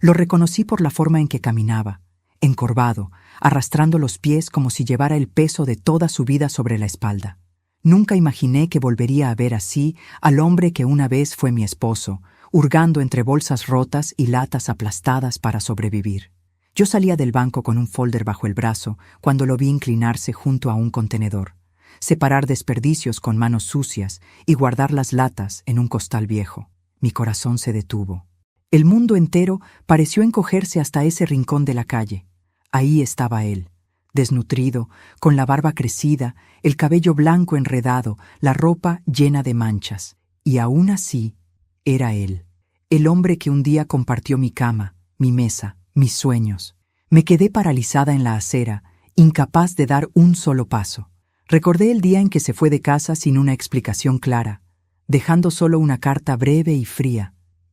Lo reconocí por la forma en que caminaba, encorvado, arrastrando los pies como si llevara el peso de toda su vida sobre la espalda. Nunca imaginé que volvería a ver así al hombre que una vez fue mi esposo, hurgando entre bolsas rotas y latas aplastadas para sobrevivir. Yo salía del banco con un folder bajo el brazo cuando lo vi inclinarse junto a un contenedor, separar desperdicios con manos sucias y guardar las latas en un costal viejo. Mi corazón se detuvo. El mundo entero pareció encogerse hasta ese rincón de la calle. Ahí estaba él, desnutrido, con la barba crecida, el cabello blanco enredado, la ropa llena de manchas. Y aún así, era él, el hombre que un día compartió mi cama, mi mesa, mis sueños. Me quedé paralizada en la acera, incapaz de dar un solo paso. Recordé el día en que se fue de casa sin una explicación clara, dejando solo una carta breve y fría.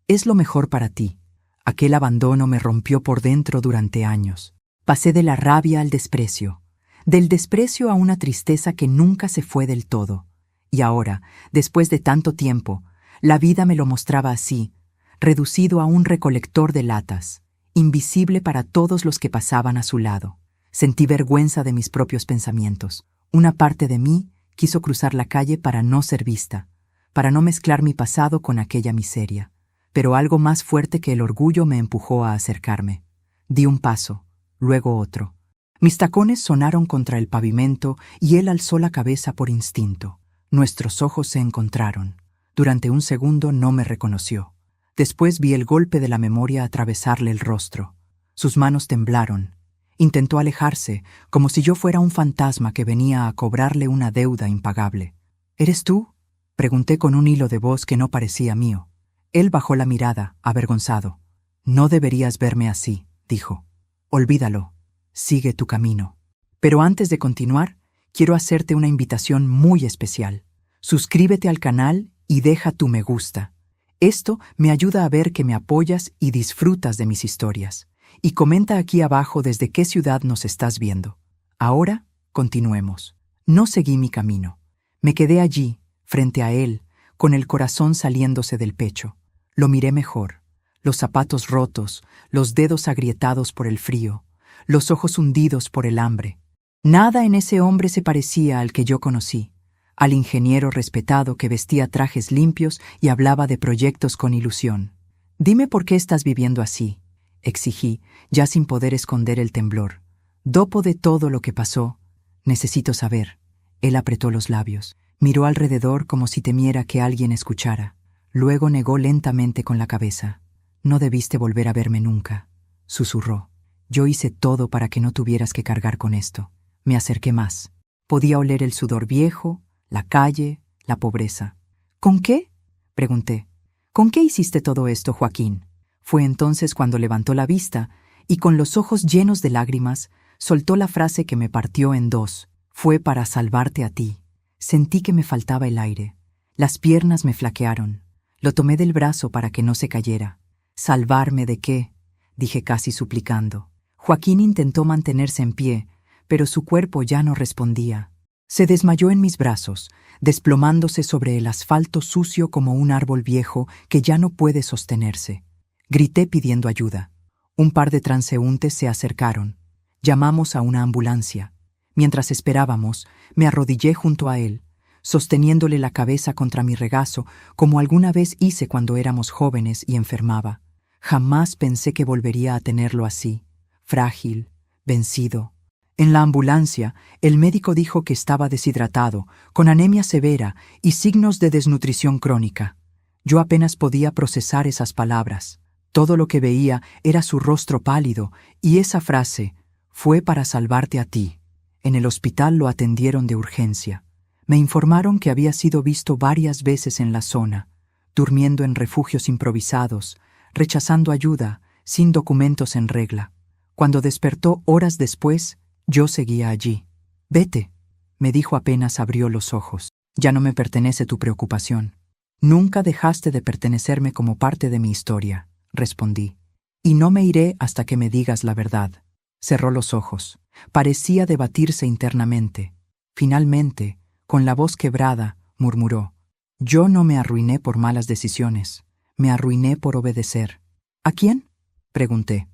Es lo mejor para ti. Aquel abandono me rompió por dentro durante años. Pasé de la rabia al desprecio, del desprecio a una tristeza que nunca se fue del todo. Y ahora, después de tanto tiempo, la vida me lo mostraba así, reducido a un recolector de latas, invisible para todos los que pasaban a su lado. Sentí vergüenza de mis propios pensamientos. Una parte de mí quiso cruzar la calle para no ser vista, para no mezclar mi pasado con aquella miseria. Pero algo más fuerte que el orgullo me empujó a acercarme. Di un paso, luego otro. Mis tacones sonaron contra el pavimento y él alzó la cabeza por instinto. Nuestros ojos se encontraron. Durante un segundo no me reconoció. Después vi el golpe de la memoria atravesarle el rostro. Sus manos temblaron. Intentó alejarse, como si yo fuera un fantasma que venía a cobrarle una deuda impagable. ¿Eres tú?, pregunté con un hilo de voz que no parecía mío. Él bajó la mirada, avergonzado. No deberías verme así, dijo. Olvídalo. Sigue tu camino. Pero antes de continuar, quiero hacerte una invitación muy especial. Suscríbete al canal y deja tu me gusta. Esto me ayuda a ver que me apoyas y disfrutas de mis historias. Y comenta aquí abajo desde qué ciudad nos estás viendo. Ahora, continuemos. No seguí mi camino. Me quedé allí, frente a él, con el corazón saliéndose del pecho. Lo miré mejor. Los zapatos rotos, los dedos agrietados por el frío, los ojos hundidos por el hambre. Nada en ese hombre se parecía al que yo conocí, al ingeniero respetado que vestía trajes limpios y hablaba de proyectos con ilusión. Dime por qué estás viviendo así, exigí, ya sin poder esconder el temblor. Dopo de todo lo que pasó, necesito saber. Él apretó los labios, miró alrededor como si temiera que alguien escuchara. Luego negó lentamente con la cabeza. No debiste volver a verme nunca, susurró. Yo hice todo para que no tuvieras que cargar con esto. Me acerqué más. Podía oler el sudor viejo, la calle, la pobreza. ¿Con qué?, pregunté. ¿Con qué hiciste todo esto, Joaquín? Fue entonces cuando levantó la vista y con los ojos llenos de lágrimas soltó la frase que me partió en dos. Fue para salvarte a ti. Sentí que me faltaba el aire. Las piernas me flaquearon. Lo tomé del brazo para que no se cayera. ¿Salvarme de qué?, dije casi suplicando. Joaquín intentó mantenerse en pie, pero su cuerpo ya no respondía. Se desmayó en mis brazos, desplomándose sobre el asfalto sucio como un árbol viejo que ya no puede sostenerse. Grité pidiendo ayuda. Un par de transeúntes se acercaron. Llamamos a una ambulancia. Mientras esperábamos, me arrodillé junto a él, sosteniéndole la cabeza contra mi regazo, como alguna vez hice cuando éramos jóvenes y enfermaba. Jamás pensé que volvería a tenerlo así, frágil, vencido. En la ambulancia, el médico dijo que estaba deshidratado, con anemia severa y signos de desnutrición crónica. Yo apenas podía procesar esas palabras. Todo lo que veía era su rostro pálido y esa frase, fue para salvarte a ti. En el hospital lo atendieron de urgencia. Me informaron que había sido visto varias veces en la zona, durmiendo en refugios improvisados, rechazando ayuda, sin documentos en regla. Cuando despertó horas después, yo seguía allí. Vete, me dijo apenas abrió los ojos. Ya no me pertenece tu preocupación. Nunca dejaste de pertenecerme como parte de mi historia, respondí. Y no me iré hasta que me digas la verdad. Cerró los ojos. Parecía debatirse internamente. Finalmente, con la voz quebrada, murmuró. Yo no me arruiné por malas decisiones. Me arruiné por obedecer. ¿A quién?, Pregunté.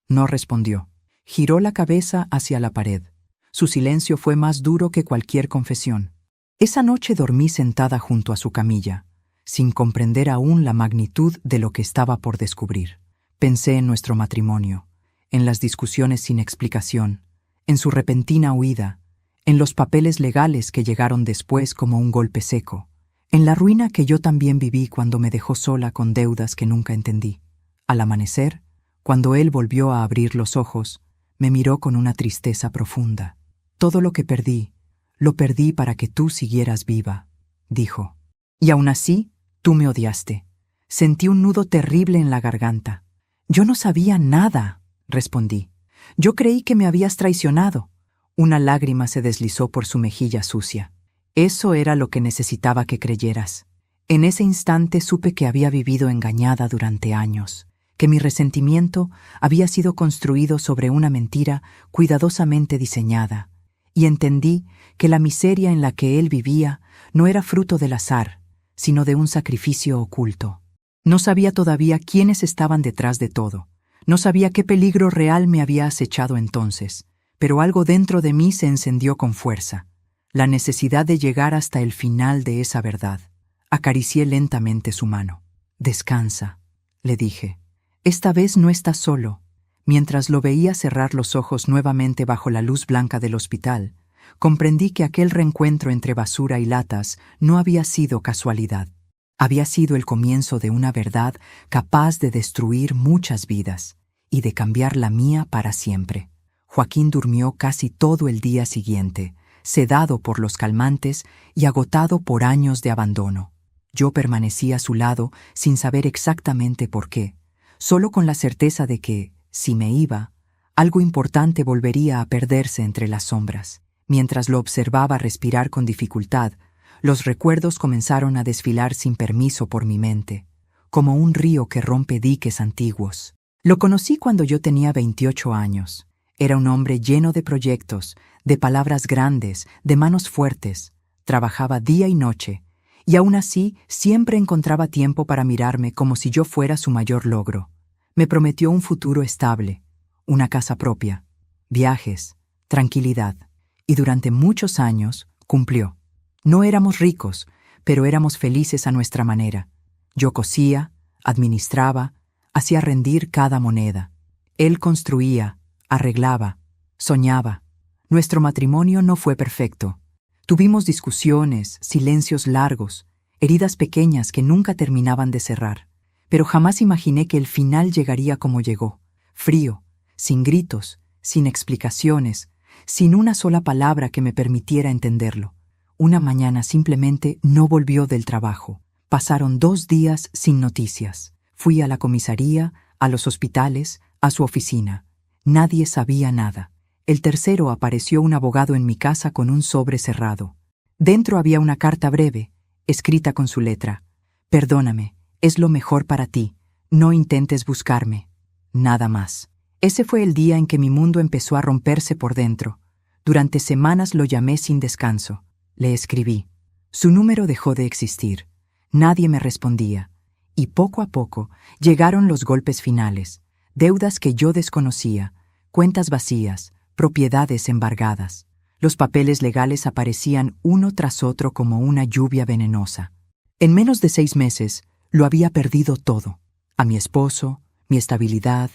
No respondió. Giró la cabeza hacia la pared. Su silencio fue más duro que cualquier confesión. Esa noche dormí sentada junto a su camilla, sin comprender aún la magnitud de lo que estaba por descubrir. Pensé en nuestro matrimonio, en las discusiones sin explicación, en su repentina huida, en los papeles legales que llegaron después como un golpe seco, en la ruina que yo también viví cuando me dejó sola con deudas que nunca entendí. Al amanecer, cuando él volvió a abrir los ojos, me miró con una tristeza profunda. Todo lo lo perdí para que tú siguieras viva, dijo. Y aún así, tú me odiaste. Sentí un nudo terrible en la garganta. Yo no sabía nada, respondí. Yo creí que me habías traicionado. Una lágrima se deslizó por su mejilla sucia. Eso era lo que necesitaba que creyeras. En ese instante supe que había vivido engañada durante años, que mi resentimiento había sido construido sobre una mentira cuidadosamente diseñada, y entendí que la miseria en la que él vivía no era fruto del azar, sino de un sacrificio oculto. No sabía todavía quiénes estaban detrás de todo. No sabía qué peligro real me había acechado entonces, pero algo dentro de mí se encendió con fuerza. La necesidad de llegar hasta el final de esa verdad. Acaricié lentamente su mano. Descansa, le dije. Esta vez no estás solo. Mientras lo veía cerrar los ojos nuevamente bajo la luz blanca del hospital, comprendí que aquel reencuentro entre basura y latas no había sido casualidad. Había sido el comienzo de una verdad capaz de destruir muchas vidas y de cambiar la mía para siempre. Joaquín durmió casi todo el día siguiente, sedado por los calmantes y agotado por años de abandono. Yo permanecí a su lado sin saber exactamente por qué, solo con la certeza de que, si me iba, algo importante volvería a perderse entre las sombras. Mientras lo observaba respirar con dificultad, los recuerdos comenzaron a desfilar sin permiso por mi mente, como un río que rompe diques antiguos. Lo conocí cuando yo tenía 28 años. Era un hombre lleno de proyectos, de palabras grandes, de manos fuertes. Trabajaba día y noche, y aún así siempre encontraba tiempo para mirarme como si yo fuera su mayor logro. Me prometió un futuro estable, una casa propia, viajes, tranquilidad, y durante muchos años cumplió. No éramos ricos, pero éramos felices a nuestra manera. Yo cosía, administraba, hacía rendir cada moneda. Él construía, arreglaba, soñaba. Nuestro matrimonio no fue perfecto. Tuvimos discusiones, silencios largos, heridas pequeñas que nunca terminaban de cerrar. Pero jamás imaginé que el final llegaría como llegó, frío, sin gritos, sin explicaciones, sin una sola palabra que me permitiera entenderlo. Una mañana simplemente no volvió del trabajo. Pasaron 2 días sin noticias. Fui a la comisaría, a los hospitales, a su oficina. Nadie sabía nada. El tercero apareció un abogado en mi casa con un sobre cerrado. Dentro había una carta breve, escrita con su letra. Perdóname. Es lo mejor para ti. No intentes buscarme. Nada más. Ese fue el día en que mi mundo empezó a romperse por dentro. Durante semanas lo llamé sin descanso. Le escribí. Su número dejó de existir. Nadie me respondía. Y poco a poco llegaron los golpes finales. Deudas que yo desconocía, cuentas vacías, propiedades embargadas. Los papeles legales aparecían uno tras otro como una lluvia venenosa. En menos de 6 meses, lo había perdido todo. A mi esposo, mi estabilidad,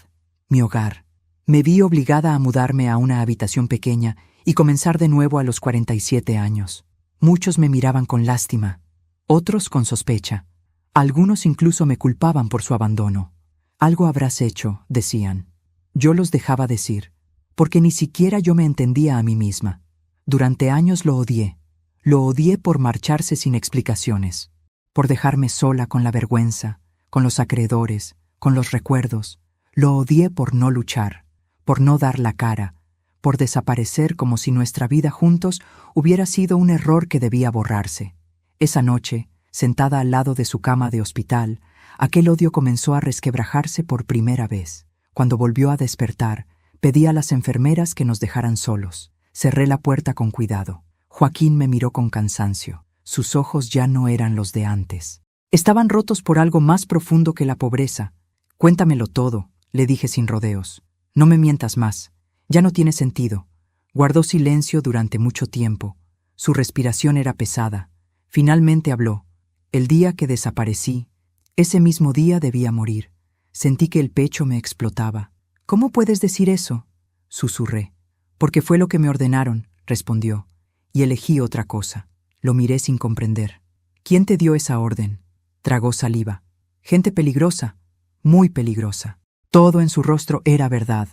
mi hogar. Me vi obligada a mudarme a una habitación pequeña y comenzar de nuevo a los 47 años. Muchos me miraban con lástima, otros con sospecha. Algunos incluso me culpaban por su abandono. Algo habrás hecho, decían. Yo los dejaba decir, porque ni siquiera yo me entendía a mí misma. Durante años lo odié. Lo odié por marcharse sin explicaciones, por dejarme sola con la vergüenza, con los acreedores, con los recuerdos. Lo odié por no luchar, por no dar la cara, por desaparecer como si nuestra vida juntos hubiera sido un error que debía borrarse. Esa noche, sentada al lado de su cama de hospital, aquel odio comenzó a resquebrajarse por primera vez. Cuando volvió a despertar, pedí a las enfermeras que nos dejaran solos. Cerré la puerta con cuidado. Joaquín me miró con cansancio. Sus ojos ya no eran los de antes. Estaban rotos por algo más profundo que la pobreza. Cuéntamelo todo, le dije sin rodeos. No me mientas más. Ya no tiene sentido. Guardó silencio durante mucho tiempo. Su respiración era pesada. Finalmente habló. El día que desaparecí, ese mismo día debía morir. Sentí que el pecho me explotaba. ¿Cómo puedes decir eso?, susurré. Porque fue lo que me ordenaron, respondió. Y elegí otra cosa. Lo miré sin comprender. ¿Quién te dio esa orden? Tragó saliva. Gente peligrosa, muy peligrosa. Todo en su rostro era verdad.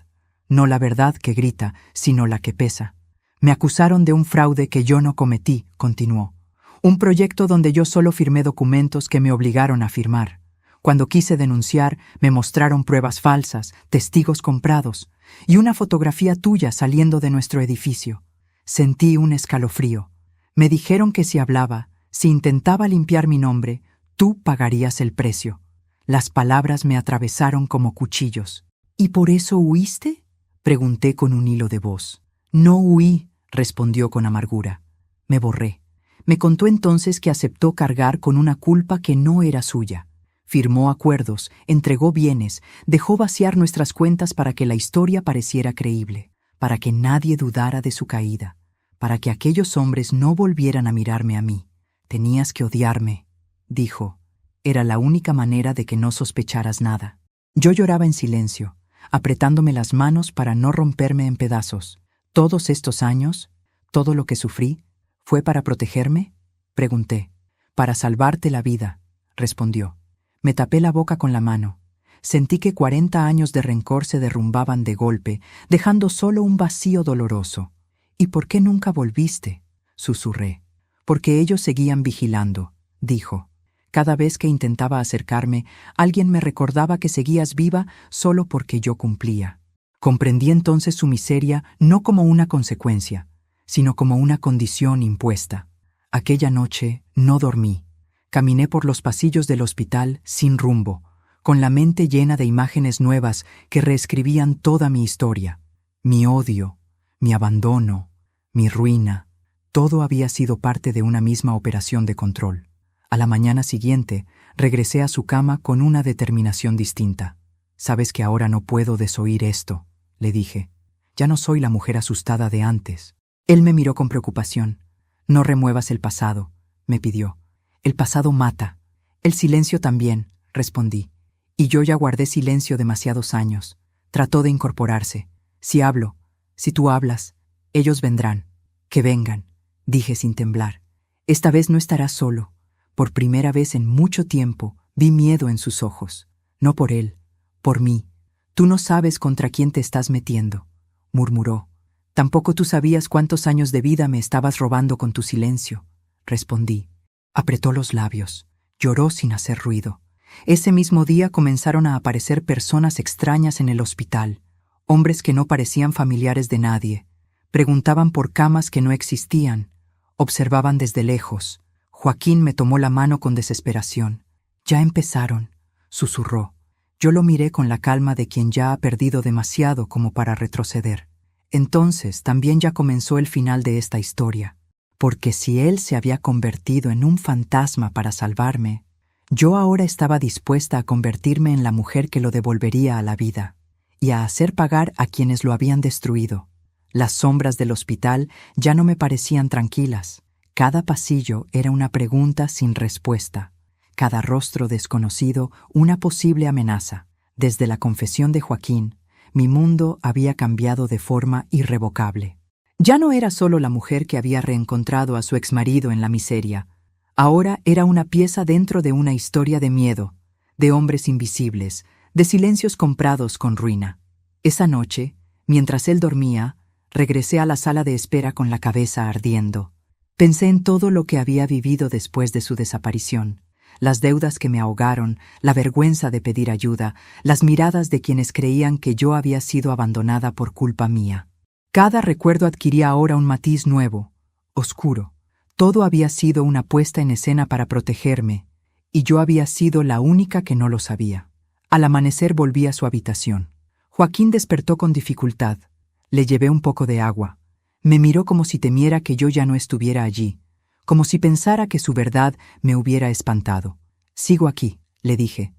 No la verdad que grita, sino la que pesa. Me acusaron de un fraude que yo no cometí, continuó. Un proyecto donde yo solo firmé documentos que me obligaron a firmar. Cuando quise denunciar, me mostraron pruebas falsas, testigos comprados, y una fotografía tuya saliendo de nuestro edificio. Sentí un escalofrío. Me dijeron que si hablaba, si intentaba limpiar mi nombre, tú pagarías el precio. Las palabras me atravesaron como cuchillos. ¿Y por eso huiste?, pregunté con un hilo de voz. No huí, respondió con amargura. Me borré. Me contó entonces que aceptó cargar con una culpa que no era suya. Firmó acuerdos, entregó bienes, dejó vaciar nuestras cuentas para que la historia pareciera creíble, para que nadie dudara de su caída, para que aquellos hombres no volvieran a mirarme a mí. Tenías que odiarme, dijo. Era la única manera de que no sospecharas nada. Yo lloraba en silencio, apretándome las manos para no romperme en pedazos. ¿Todos estos años, todo lo que sufrí, fue para protegerme?, pregunté. Para salvarte la vida, respondió. Me tapé la boca con la mano. Sentí que 40 años de rencor se derrumbaban de golpe, dejando solo un vacío doloroso. ¿Y por qué nunca volviste?, susurré. Porque ellos seguían vigilando, dijo. Cada vez que intentaba acercarme, alguien me recordaba que seguías viva solo porque yo cumplía. Comprendí entonces su miseria no como una consecuencia, sino como una condición impuesta. Aquella noche no dormí. Caminé por los pasillos del hospital sin rumbo, con la mente llena de imágenes nuevas que reescribían toda mi historia. Mi odio, mi abandono, mi ruina, todo había sido parte de una misma operación de control. A la mañana siguiente, regresé a su cama con una determinación distinta. «Sabes que ahora no puedo desoír esto», le dije. «Ya no soy la mujer asustada de antes». Él me miró con preocupación. «No remuevas el pasado», me pidió. «El pasado mata». «El silencio también», respondí. Y yo ya guardé silencio demasiados años. Trató de incorporarse. «Si hablo, si tú hablas, ellos vendrán». «Que vengan», dije sin temblar. «Esta vez no estarás solo». Por primera vez en mucho tiempo vi miedo en sus ojos. No por él, por mí. «Tú no sabes contra quién te estás metiendo», murmuró. «Tampoco tú sabías cuántos años de vida me estabas robando con tu silencio», respondí. Apretó los labios. Lloró sin hacer ruido. Ese mismo día comenzaron a aparecer personas extrañas en el hospital, hombres que no parecían familiares de nadie. Preguntaban por camas que no existían. Observaban desde lejos. Joaquín me tomó la mano con desesperación. «Ya empezaron», susurró. Yo lo miré con la calma de quien ya ha perdido demasiado como para retroceder. Entonces también ya comenzó el final de esta historia, porque si él se había convertido en un fantasma para salvarme, yo ahora estaba dispuesta a convertirme en la mujer que lo devolvería a la vida y a hacer pagar a quienes lo habían destruido. Las sombras del hospital ya no me parecían tranquilas. Cada pasillo era una pregunta sin respuesta. Cada rostro desconocido una posible amenaza. Desde la confesión de Joaquín, mi mundo había cambiado de forma irrevocable. Ya no era solo la mujer que había reencontrado a su exmarido en la miseria. Ahora era una pieza dentro de una historia de miedo, de hombres invisibles, de silencios comprados con ruina. Esa noche, mientras él dormía, regresé a la sala de espera con la cabeza ardiendo. Pensé en todo lo que había vivido después de su desaparición. Las deudas que me ahogaron, la vergüenza de pedir ayuda, las miradas de quienes creían que yo había sido abandonada por culpa mía. Cada recuerdo adquiría ahora un matiz nuevo, oscuro. Todo había sido una puesta en escena para protegerme, y yo había sido la única que no lo sabía. Al amanecer volví a su habitación. Joaquín despertó con dificultad. Le llevé un poco de agua. Me miró como si temiera que yo ya no estuviera allí, como si pensara que su verdad me hubiera espantado. «Sigo aquí», le dije.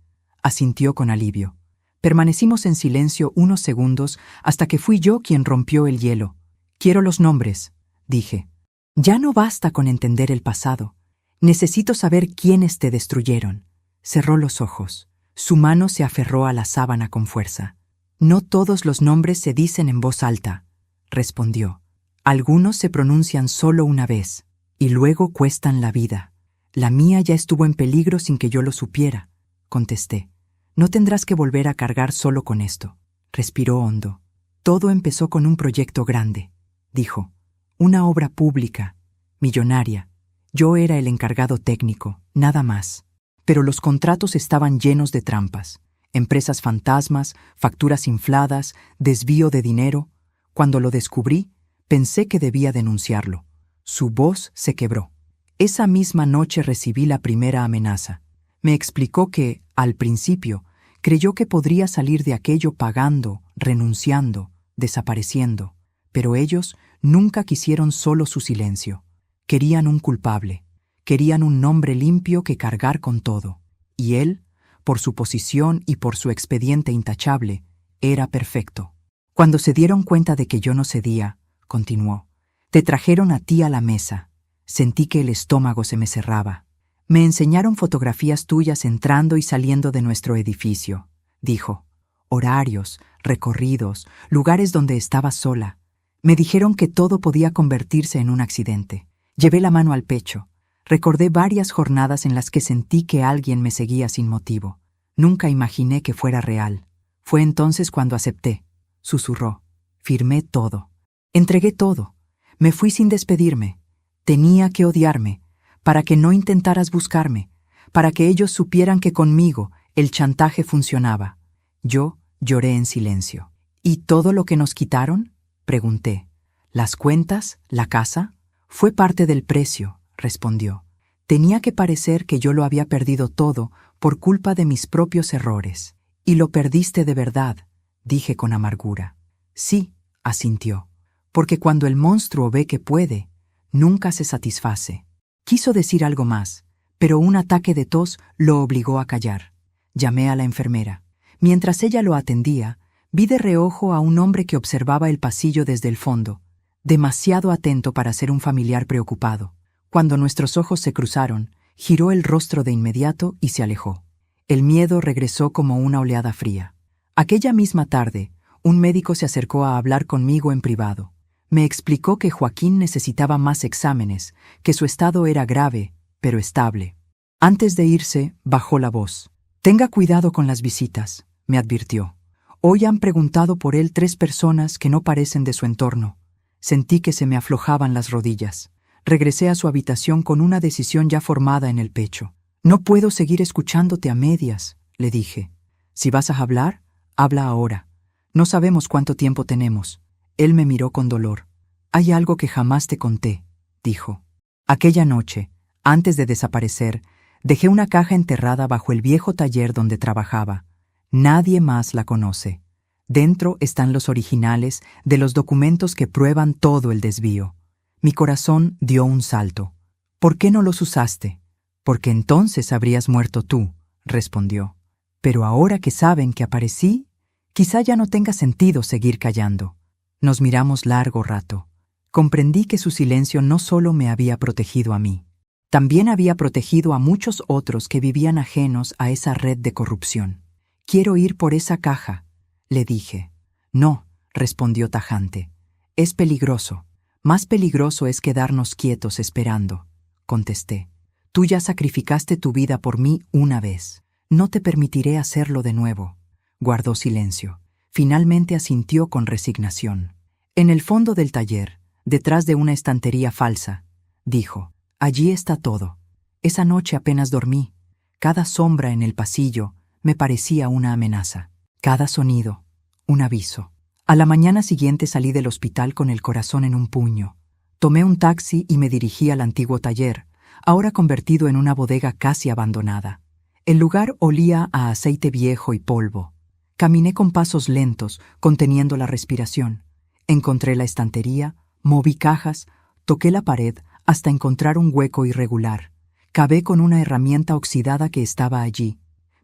Asintió con alivio. Permanecimos en silencio unos segundos hasta que fui yo quien rompió el hielo. «Quiero los nombres», dije. «Ya no basta con entender el pasado. Necesito saber quiénes te destruyeron». Cerró los ojos. Su mano se aferró a la sábana con fuerza. «No todos los nombres se dicen en voz alta», respondió. «Algunos se pronuncian solo una vez, y luego cuestan la vida. La mía ya estuvo en peligro sin que yo lo supiera», contesté. «No tendrás que volver a cargar solo con esto». Respiró hondo. «Todo empezó con un proyecto grande», dijo. «Una obra pública, millonaria. Yo era el encargado técnico, nada más. Pero los contratos estaban llenos de trampas. Empresas fantasmas, facturas infladas, desvío de dinero. Cuando lo descubrí, pensé que debía denunciarlo. Su voz se quebró. Esa misma noche recibí la primera amenaza. Me explicó que, al principio, creyó que podría salir de aquello pagando, renunciando, desapareciendo. Pero ellos nunca quisieron solo su silencio. Querían un culpable. Querían un nombre limpio que cargar con todo. Y él, por su posición y por su expediente intachable, era perfecto. Cuando se dieron cuenta de que yo no cedía, continuó, te trajeron a ti a la mesa. Sentí que el estómago se me cerraba. Me enseñaron fotografías tuyas entrando y saliendo de nuestro edificio, dijo. Horarios, recorridos, lugares donde estabas sola. Me dijeron que todo podía convertirse en un accidente. Llevé la mano al pecho. Recordé varias jornadas en las que sentí que alguien me seguía sin motivo. Nunca imaginé que fuera real. Fue entonces cuando acepté. Susurró. Firmé todo. Entregué todo. Me fui sin despedirme. Tenía que odiarme, para que no intentaras buscarme, para que ellos supieran que conmigo el chantaje funcionaba. Yo lloré en silencio. ¿Y todo lo que nos quitaron? Pregunté. ¿Las cuentas? ¿La casa? Fue parte del precio, respondió. Tenía que parecer que yo lo había perdido todo por culpa de mis propios errores. Y lo perdiste de verdad, dije con amargura. Sí, asintió, porque cuando el monstruo ve que puede, nunca se satisface. Quiso decir algo más, pero un ataque de tos lo obligó a callar. Llamé a la enfermera. Mientras ella lo atendía, vi de reojo a un hombre que observaba el pasillo desde el fondo, demasiado atento para ser un familiar preocupado. Cuando nuestros ojos se cruzaron, giró el rostro de inmediato y se alejó. El miedo regresó como una oleada fría. Aquella misma tarde, un médico se acercó a hablar conmigo en privado. Me explicó que Joaquín necesitaba más exámenes, que su estado era grave, pero estable. Antes de irse, bajó la voz. «Tenga cuidado con las visitas», me advirtió. «Hoy han preguntado por él 3 personas que no parecen de su entorno». Sentí que se me aflojaban las rodillas. Regresé a su habitación con una decisión ya formada en el pecho. «No puedo seguir escuchándote a medias», le dije. «Si vas a hablar, habla ahora. No sabemos cuánto tiempo tenemos». Él me miró con dolor. «Hay algo que jamás te conté», dijo. Aquella noche, antes de desaparecer, dejé una caja enterrada bajo el viejo taller donde trabajaba. Nadie más la conoce. Dentro están los originales de los documentos que prueban todo el desvío. Mi corazón dio un salto. «¿Por qué no los usaste?» «Porque entonces habrías muerto tú», respondió. «Pero ahora que saben que aparecí, quizá ya no tenga sentido seguir callando». Nos miramos largo rato. Comprendí que su silencio no solo me había protegido a mí, también había protegido a muchos otros que vivían ajenos a esa red de corrupción. «Quiero ir por esa caja», le dije. «No», respondió tajante. «Es peligroso. Más peligroso es quedarnos quietos esperando», contesté. «Tú ya sacrificaste tu vida por mí una vez. No te permitiré hacerlo de nuevo». Guardó silencio. Finalmente asintió con resignación. «En el fondo del taller, detrás de una estantería falsa», dijo. «Allí está todo. Esa noche apenas dormí. Cada sombra en el pasillo me parecía una amenaza. Cada sonido, un aviso». A la mañana siguiente salí del hospital con el corazón en un puño. Tomé un taxi y me dirigí al antiguo taller, ahora convertido en una bodega casi abandonada. El lugar olía a aceite viejo y polvo. Caminé con pasos lentos, conteniendo la respiración. Encontré la estantería, moví cajas, toqué la pared hasta encontrar un hueco irregular. Cavé con una herramienta oxidada que estaba allí.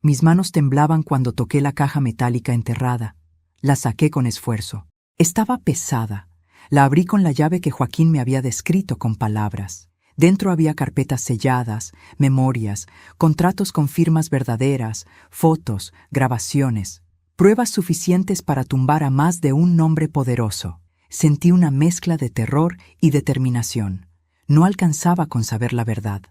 Mis manos temblaban cuando toqué la caja metálica enterrada. La saqué con esfuerzo. Estaba pesada. La abrí con la llave que Joaquín me había descrito con palabras. Dentro había carpetas selladas, memorias, contratos con firmas verdaderas, fotos, grabaciones, pruebas suficientes para tumbar a más de un nombre poderoso. Sentí una mezcla de terror y determinación. No alcanzaba con saber la verdad.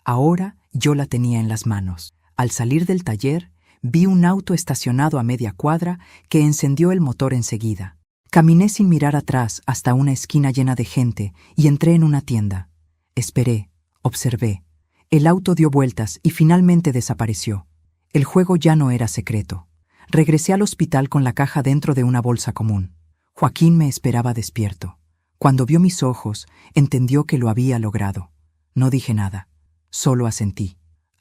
Ahora yo la tenía en las manos. Al salir del taller, vi un auto estacionado a media cuadra que encendió el motor enseguida. Caminé sin mirar atrás hasta una esquina llena de gente y entré en una tienda. Esperé, observé. El auto dio vueltas y finalmente desapareció. El juego ya no era secreto. Regresé al hospital con la caja dentro de una bolsa común. Joaquín me esperaba despierto. Cuando vio mis ojos, entendió que lo había logrado. No dije nada, solo asentí.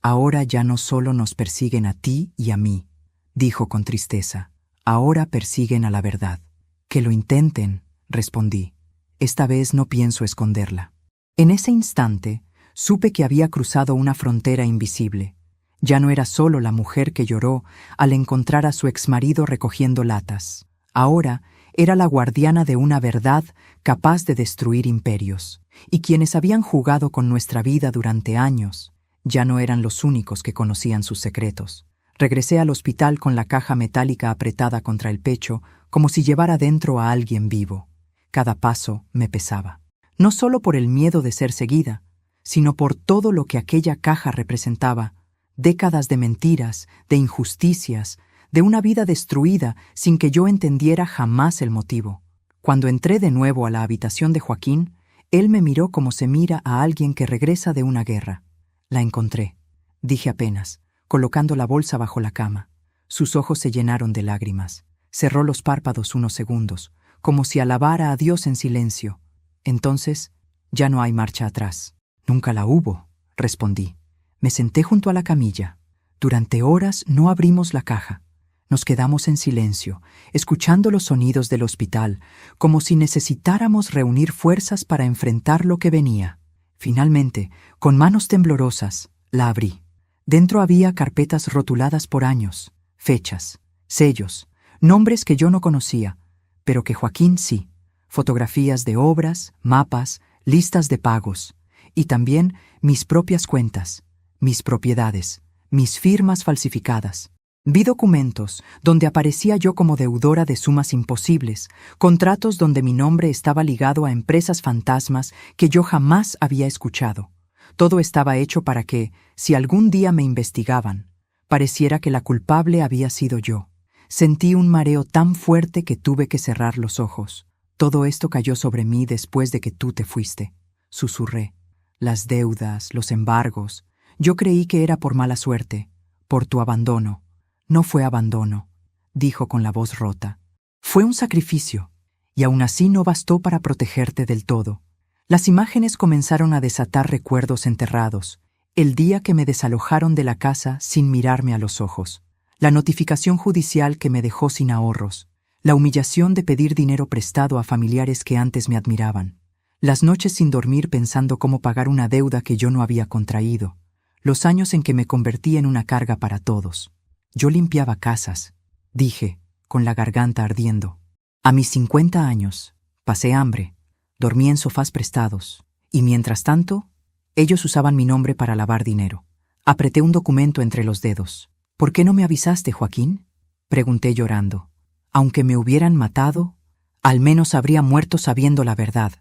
Ahora ya no solo nos persiguen a ti y a mí, dijo con tristeza. Ahora persiguen a la verdad. Que lo intenten, respondí. Esta vez no pienso esconderla. En ese instante, supe que había cruzado una frontera invisible. Ya no era solo la mujer que lloró al encontrar a su exmarido recogiendo latas. Ahora era la guardiana de una verdad capaz de destruir imperios. Y quienes habían jugado con nuestra vida durante años ya no eran los únicos que conocían sus secretos. Regresé al hospital con la caja metálica apretada contra el pecho, como si llevara dentro a alguien vivo. Cada paso me pesaba. No solo por el miedo de ser seguida, sino por todo lo que aquella caja representaba. Décadas de mentiras, de injusticias, de una vida destruida sin que yo entendiera jamás el motivo. Cuando entré de nuevo a la habitación de Joaquín, él me miró como se mira a alguien que regresa de una guerra. La encontré, dije apenas, colocando la bolsa bajo la cama. Sus ojos se llenaron de lágrimas. Cerró los párpados unos segundos, como si alabara a Dios en silencio. Entonces, ya no hay marcha atrás. Nunca la hubo, respondí. Me senté junto a la camilla. Durante horas no abrimos la caja. Nos quedamos en silencio, escuchando los sonidos del hospital, como si necesitáramos reunir fuerzas para enfrentar lo que venía. Finalmente, con manos temblorosas, la abrí. Dentro había carpetas rotuladas por años, fechas, sellos, nombres que yo no conocía, pero que Joaquín sí. Fotografías de obras, mapas, listas de pagos, y también mis propias cuentas, mis propiedades, mis firmas falsificadas. Vi documentos donde aparecía yo como deudora de sumas imposibles, contratos donde mi nombre estaba ligado a empresas fantasmas que yo jamás había escuchado. Todo estaba hecho para que, si algún día me investigaban, pareciera que la culpable había sido yo. Sentí un mareo tan fuerte que tuve que cerrar los ojos. Todo esto cayó sobre mí después de que tú te fuiste, susurré. Las deudas, los embargos. Yo creí que era por mala suerte, por tu abandono. No fue abandono, dijo con la voz rota. Fue un sacrificio, y aún así no bastó para protegerte del todo. Las imágenes comenzaron a desatar recuerdos enterrados. El día que me desalojaron de la casa sin mirarme a los ojos. La notificación judicial que me dejó sin ahorros. La humillación de pedir dinero prestado a familiares que antes me admiraban. Las noches sin dormir pensando cómo pagar una deuda que yo no había contraído. Los años en que me convertí en una carga para todos. Yo limpiaba casas, dije, con la garganta ardiendo. A mis 50 años, pasé hambre, dormí en sofás prestados, y mientras tanto, ellos usaban mi nombre para lavar dinero. Apreté un documento entre los dedos. ¿Por qué no me avisaste, Joaquín?, pregunté llorando. Aunque me hubieran matado, al menos habría muerto sabiendo la verdad.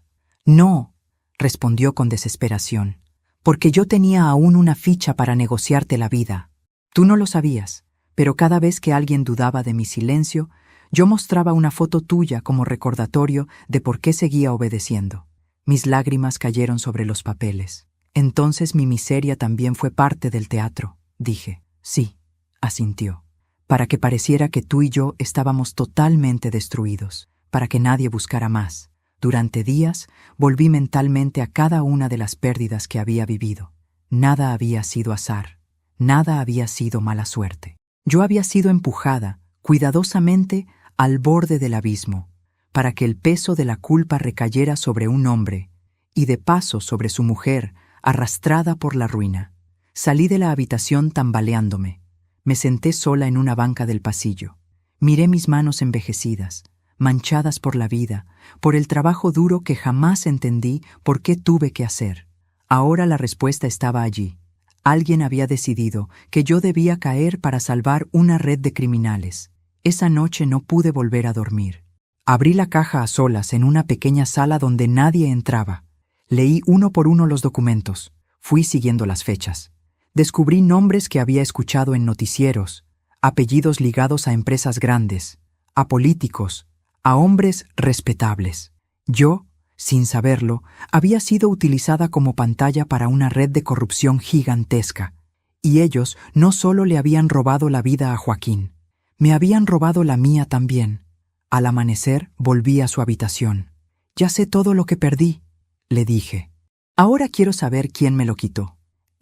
No, respondió con desesperación, porque yo tenía aún una ficha para negociarte la vida. Tú no lo sabías. Pero cada vez que alguien dudaba de mi silencio, yo mostraba una foto tuya como recordatorio de por qué seguía obedeciendo. Mis lágrimas cayeron sobre los papeles. Entonces mi miseria también fue parte del teatro, dije. Sí, asintió. Para que pareciera que tú y yo estábamos totalmente destruidos, para que nadie buscara más. Durante días volví mentalmente a cada una de las pérdidas que había vivido. Nada había sido azar, nada había sido mala suerte. Yo había sido empujada, cuidadosamente, al borde del abismo, para que el peso de la culpa recayera sobre un hombre, y de paso sobre su mujer, arrastrada por la ruina. Salí de la habitación tambaleándome. Me senté sola en una banca del pasillo. Miré mis manos envejecidas, manchadas por la vida, por el trabajo duro que jamás entendí por qué tuve que hacer. Ahora la respuesta estaba allí. Alguien había decidido que yo debía caer para salvar una red de criminales. Esa noche no pude volver a dormir. Abrí la caja a solas en una pequeña sala donde nadie entraba. Leí uno por uno los documentos. Fui siguiendo las fechas. Descubrí nombres que había escuchado en noticieros, apellidos ligados a empresas grandes, a políticos, a hombres respetables. Yo, sin saberlo, había sido utilizada como pantalla para una red de corrupción gigantesca. Y ellos no solo le habían robado la vida a Joaquín, me habían robado la mía también. Al amanecer volví a su habitación. «Ya sé todo lo que perdí», le dije. «Ahora quiero saber quién me lo quitó».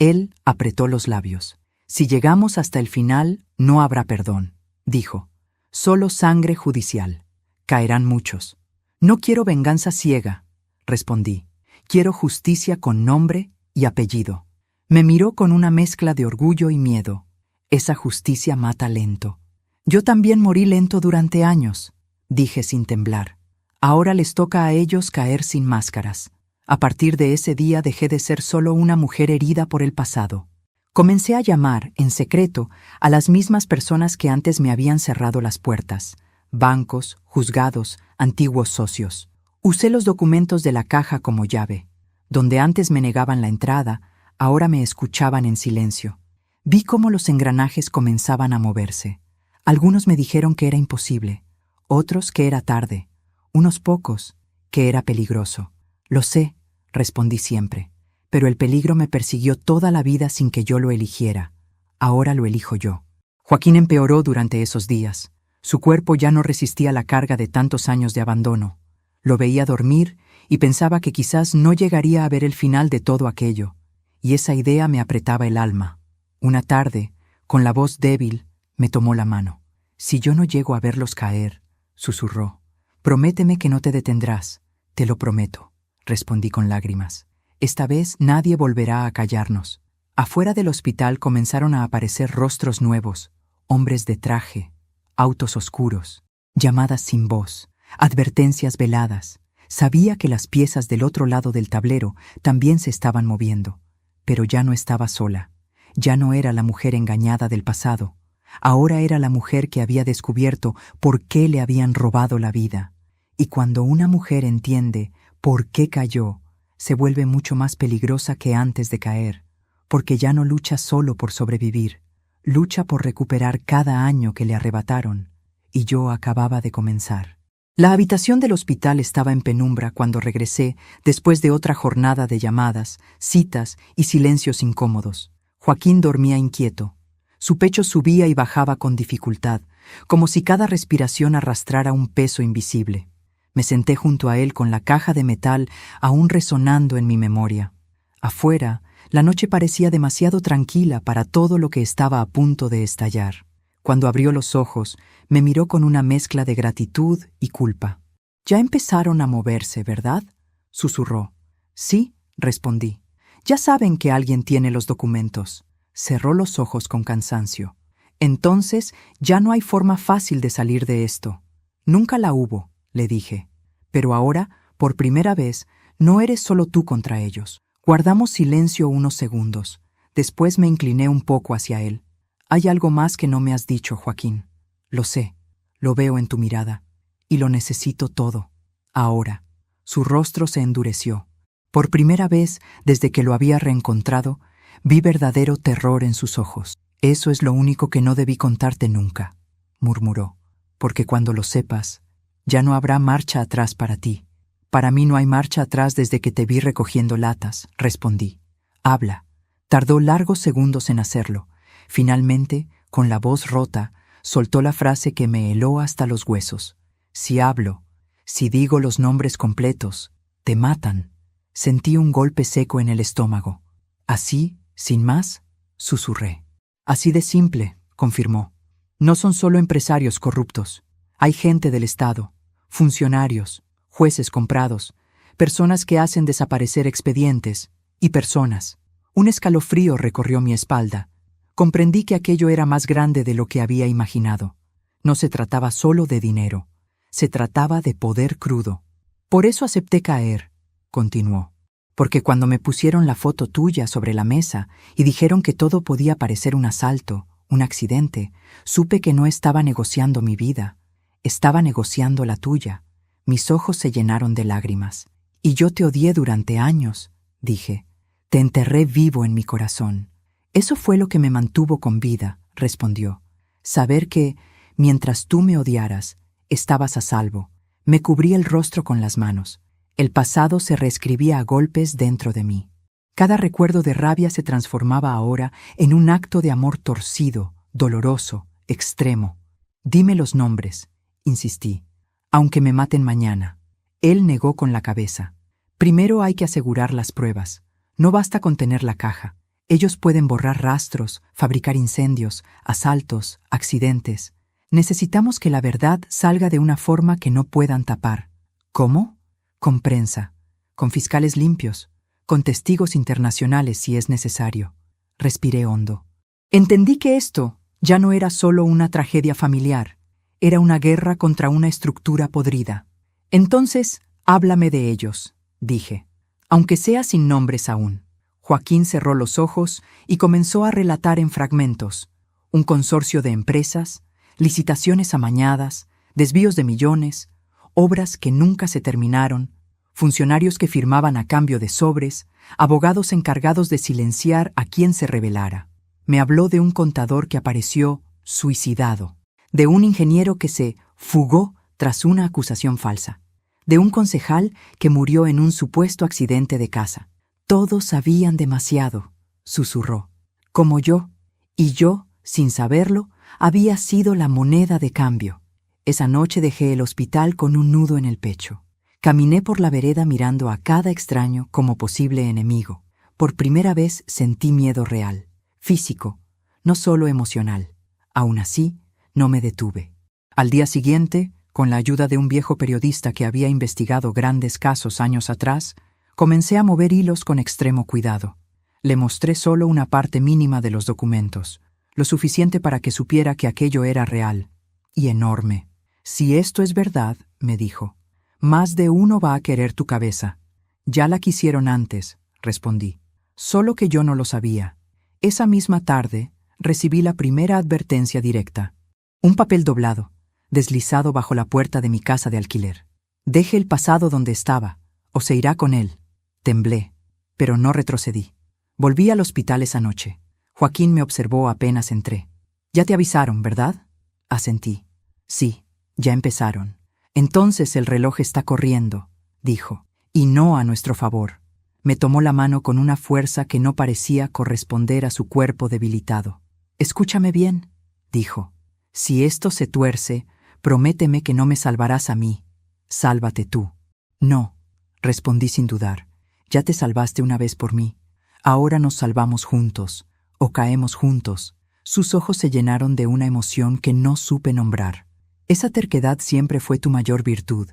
Él apretó los labios. «Si llegamos hasta el final, no habrá perdón», dijo. «Solo sangre judicial. Caerán muchos». «No quiero venganza ciega», respondí. «Quiero justicia con nombre y apellido». Me miró con una mezcla de orgullo y miedo. «Esa justicia mata lento». «Yo también morí lento durante años», dije sin temblar. «Ahora les toca a ellos caer sin máscaras». A partir de ese día dejé de ser solo una mujer herida por el pasado. Comencé a llamar, en secreto, a las mismas personas que antes me habían cerrado las puertas. Bancos, juzgados, antiguos socios. Usé los documentos de la caja como llave. Donde antes me negaban la entrada, ahora me escuchaban en silencio. Vi cómo los engranajes comenzaban a moverse. Algunos me dijeron que era imposible, otros que era tarde, unos pocos que era peligroso. «Lo sé», respondí siempre, «pero el peligro me persiguió toda la vida sin que yo lo eligiera. Ahora lo elijo yo». Joaquín empeoró durante esos días. Su cuerpo ya no resistía la carga de tantos años de abandono. Lo veía dormir y pensaba que quizás no llegaría a ver el final de todo aquello, y esa idea me apretaba el alma. Una tarde, con la voz débil, me tomó la mano. «Si yo no llego a verlos caer», susurró, «prométeme que no te detendrás». «Te lo prometo», respondí con lágrimas. «Esta vez nadie volverá a callarnos». Afuera del hospital comenzaron a aparecer rostros nuevos, hombres de traje, autos oscuros, llamadas sin voz, advertencias veladas. Sabía que las piezas del otro lado del tablero también se estaban moviendo, pero ya no estaba sola. Ya no era la mujer engañada del pasado. Ahora era la mujer que había descubierto por qué le habían robado la vida. Y cuando una mujer entiende por qué cayó, se vuelve mucho más peligrosa que antes de caer, porque ya no lucha solo por sobrevivir, lucha por recuperar cada año que le arrebataron, y yo acababa de comenzar. La habitación del hospital estaba en penumbra cuando regresé después de otra jornada de llamadas, citas y silencios incómodos. Joaquín dormía inquieto. Su pecho subía y bajaba con dificultad, como si cada respiración arrastrara un peso invisible. Me senté junto a él con la caja de metal aún resonando en mi memoria. Afuera, la noche parecía demasiado tranquila para todo lo que estaba a punto de estallar. Cuando abrió los ojos, me miró con una mezcla de gratitud y culpa. «Ya empezaron a moverse, ¿verdad?», susurró. «Sí», respondí. «Ya saben que alguien tiene los documentos». Cerró los ojos con cansancio. «Entonces, ya no hay forma fácil de salir de esto». «Nunca la hubo», le dije. «Pero ahora, por primera vez, no eres solo tú contra ellos». Guardamos silencio unos segundos. Después me incliné un poco hacia él. «Hay algo más que no me has dicho, Joaquín. Lo sé, lo veo en tu mirada, y lo necesito todo. Ahora». Su rostro se endureció. Por primera vez, desde que lo había reencontrado, vi verdadero terror en sus ojos. «Eso es lo único que no debí contarte nunca», murmuró, «porque cuando lo sepas, ya no habrá marcha atrás para ti». «Para mí no hay marcha atrás desde que te vi recogiendo latas», respondí. «Habla». Tardó largos segundos en hacerlo. Finalmente, con la voz rota, soltó la frase que me heló hasta los huesos. «Si hablo, si digo los nombres completos, te matan». Sentí un golpe seco en el estómago. «¿Así, sin más?», susurré. «Así de simple», confirmó. «No son solo empresarios corruptos. Hay gente del Estado, funcionarios, jueces comprados, personas que hacen desaparecer expedientes y personas». Un escalofrío recorrió mi espalda. Comprendí que aquello era más grande de lo que había imaginado. No se trataba solo de dinero, se trataba de poder crudo. Por eso acepté caer, continuó. Porque cuando me pusieron la foto tuya sobre la mesa y dijeron que todo podía parecer un asalto, un accidente, supe que no estaba negociando mi vida, estaba negociando la tuya. Mis ojos se llenaron de lágrimas. Y yo te odié durante años, dije. Te enterré vivo en mi corazón. Eso fue lo que me mantuvo con vida, respondió. Saber que, mientras tú me odiaras, estabas a salvo. Me cubrí el rostro con las manos. El pasado se reescribía a golpes dentro de mí. Cada recuerdo de rabia se transformaba ahora en un acto de amor torcido, doloroso, extremo. Dime los nombres, insistí, aunque me maten mañana. Él negó con la cabeza. Primero hay que asegurar las pruebas. No basta con tener la caja. Ellos pueden borrar rastros, fabricar incendios, asaltos, accidentes. Necesitamos que la verdad salga de una forma que no puedan tapar. ¿Cómo? Con prensa, con fiscales limpios, con testigos internacionales si es necesario. Respiré hondo. Entendí que esto ya no era solo una tragedia familiar, era una guerra contra una estructura podrida. Entonces, háblame de ellos, dije, aunque sea sin nombres aún. Joaquín cerró los ojos y comenzó a relatar en fragmentos. Un consorcio de empresas, licitaciones amañadas, desvíos de millones, obras que nunca se terminaron, funcionarios que firmaban a cambio de sobres, abogados encargados de silenciar a quien se rebelara. Me habló de un contador que apareció suicidado, de un ingeniero que se fugó tras una acusación falsa, de un concejal que murió en un supuesto accidente de casa. Todos sabían demasiado, susurró, como yo, y yo, sin saberlo, había sido la moneda de cambio. Esa noche dejé el hospital con un nudo en el pecho. Caminé por la vereda mirando a cada extraño como posible enemigo. Por primera vez sentí miedo real, físico, no solo emocional. Aún así, no me detuve. Al día siguiente, con la ayuda de un viejo periodista que había investigado grandes casos años atrás, comencé a mover hilos con extremo cuidado. Le mostré solo una parte mínima de los documentos, lo suficiente para que supiera que aquello era real y enorme. Si esto es verdad, me dijo, más de uno va a querer tu cabeza. Ya la quisieron antes, respondí. Solo que yo no lo sabía. Esa misma tarde, recibí la primera advertencia directa. Un papel doblado, deslizado bajo la puerta de mi casa de alquiler. Deje el pasado donde estaba, o se irá con él. Temblé, pero no retrocedí. Volví al hospital esa noche. Joaquín me observó apenas entré. «Ya te avisaron, ¿verdad?» Asentí. «Sí, ya empezaron». «Entonces el reloj está corriendo», dijo, «y no a nuestro favor». Me tomó la mano con una fuerza que no parecía corresponder a su cuerpo debilitado. «Escúchame bien», dijo. «Si esto se tuerce, prométeme que no me salvarás a mí. Sálvate tú». «No», respondí sin dudar. «Ya te salvaste una vez por mí. Ahora nos salvamos juntos, o caemos juntos». Sus ojos se llenaron de una emoción que no supe nombrar. «Esa terquedad siempre fue tu mayor virtud,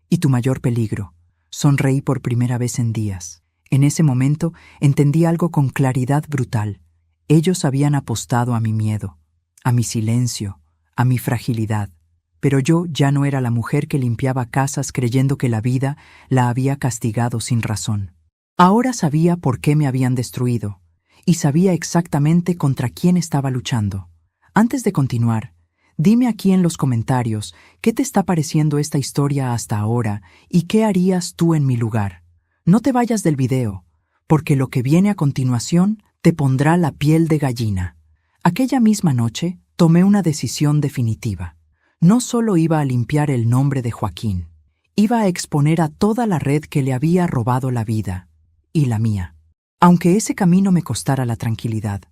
y tu mayor peligro». Sonreí por primera vez en días. En ese momento entendí algo con claridad brutal. Ellos habían apostado a mi miedo, a mi silencio, a mi fragilidad. Pero yo ya no era la mujer que limpiaba casas creyendo que la vida la había castigado sin razón. Ahora sabía por qué me habían destruido, y sabía exactamente contra quién estaba luchando. Antes de continuar, dime aquí en los comentarios qué te está pareciendo esta historia hasta ahora y qué harías tú en mi lugar. No te vayas del video, porque lo que viene a continuación te pondrá la piel de gallina. Aquella misma noche tomé una decisión definitiva. No solo iba a limpiar el nombre de Joaquín, iba a exponer a toda la red que le había robado la vida, y la mía. Aunque ese camino me costara la tranquilidad,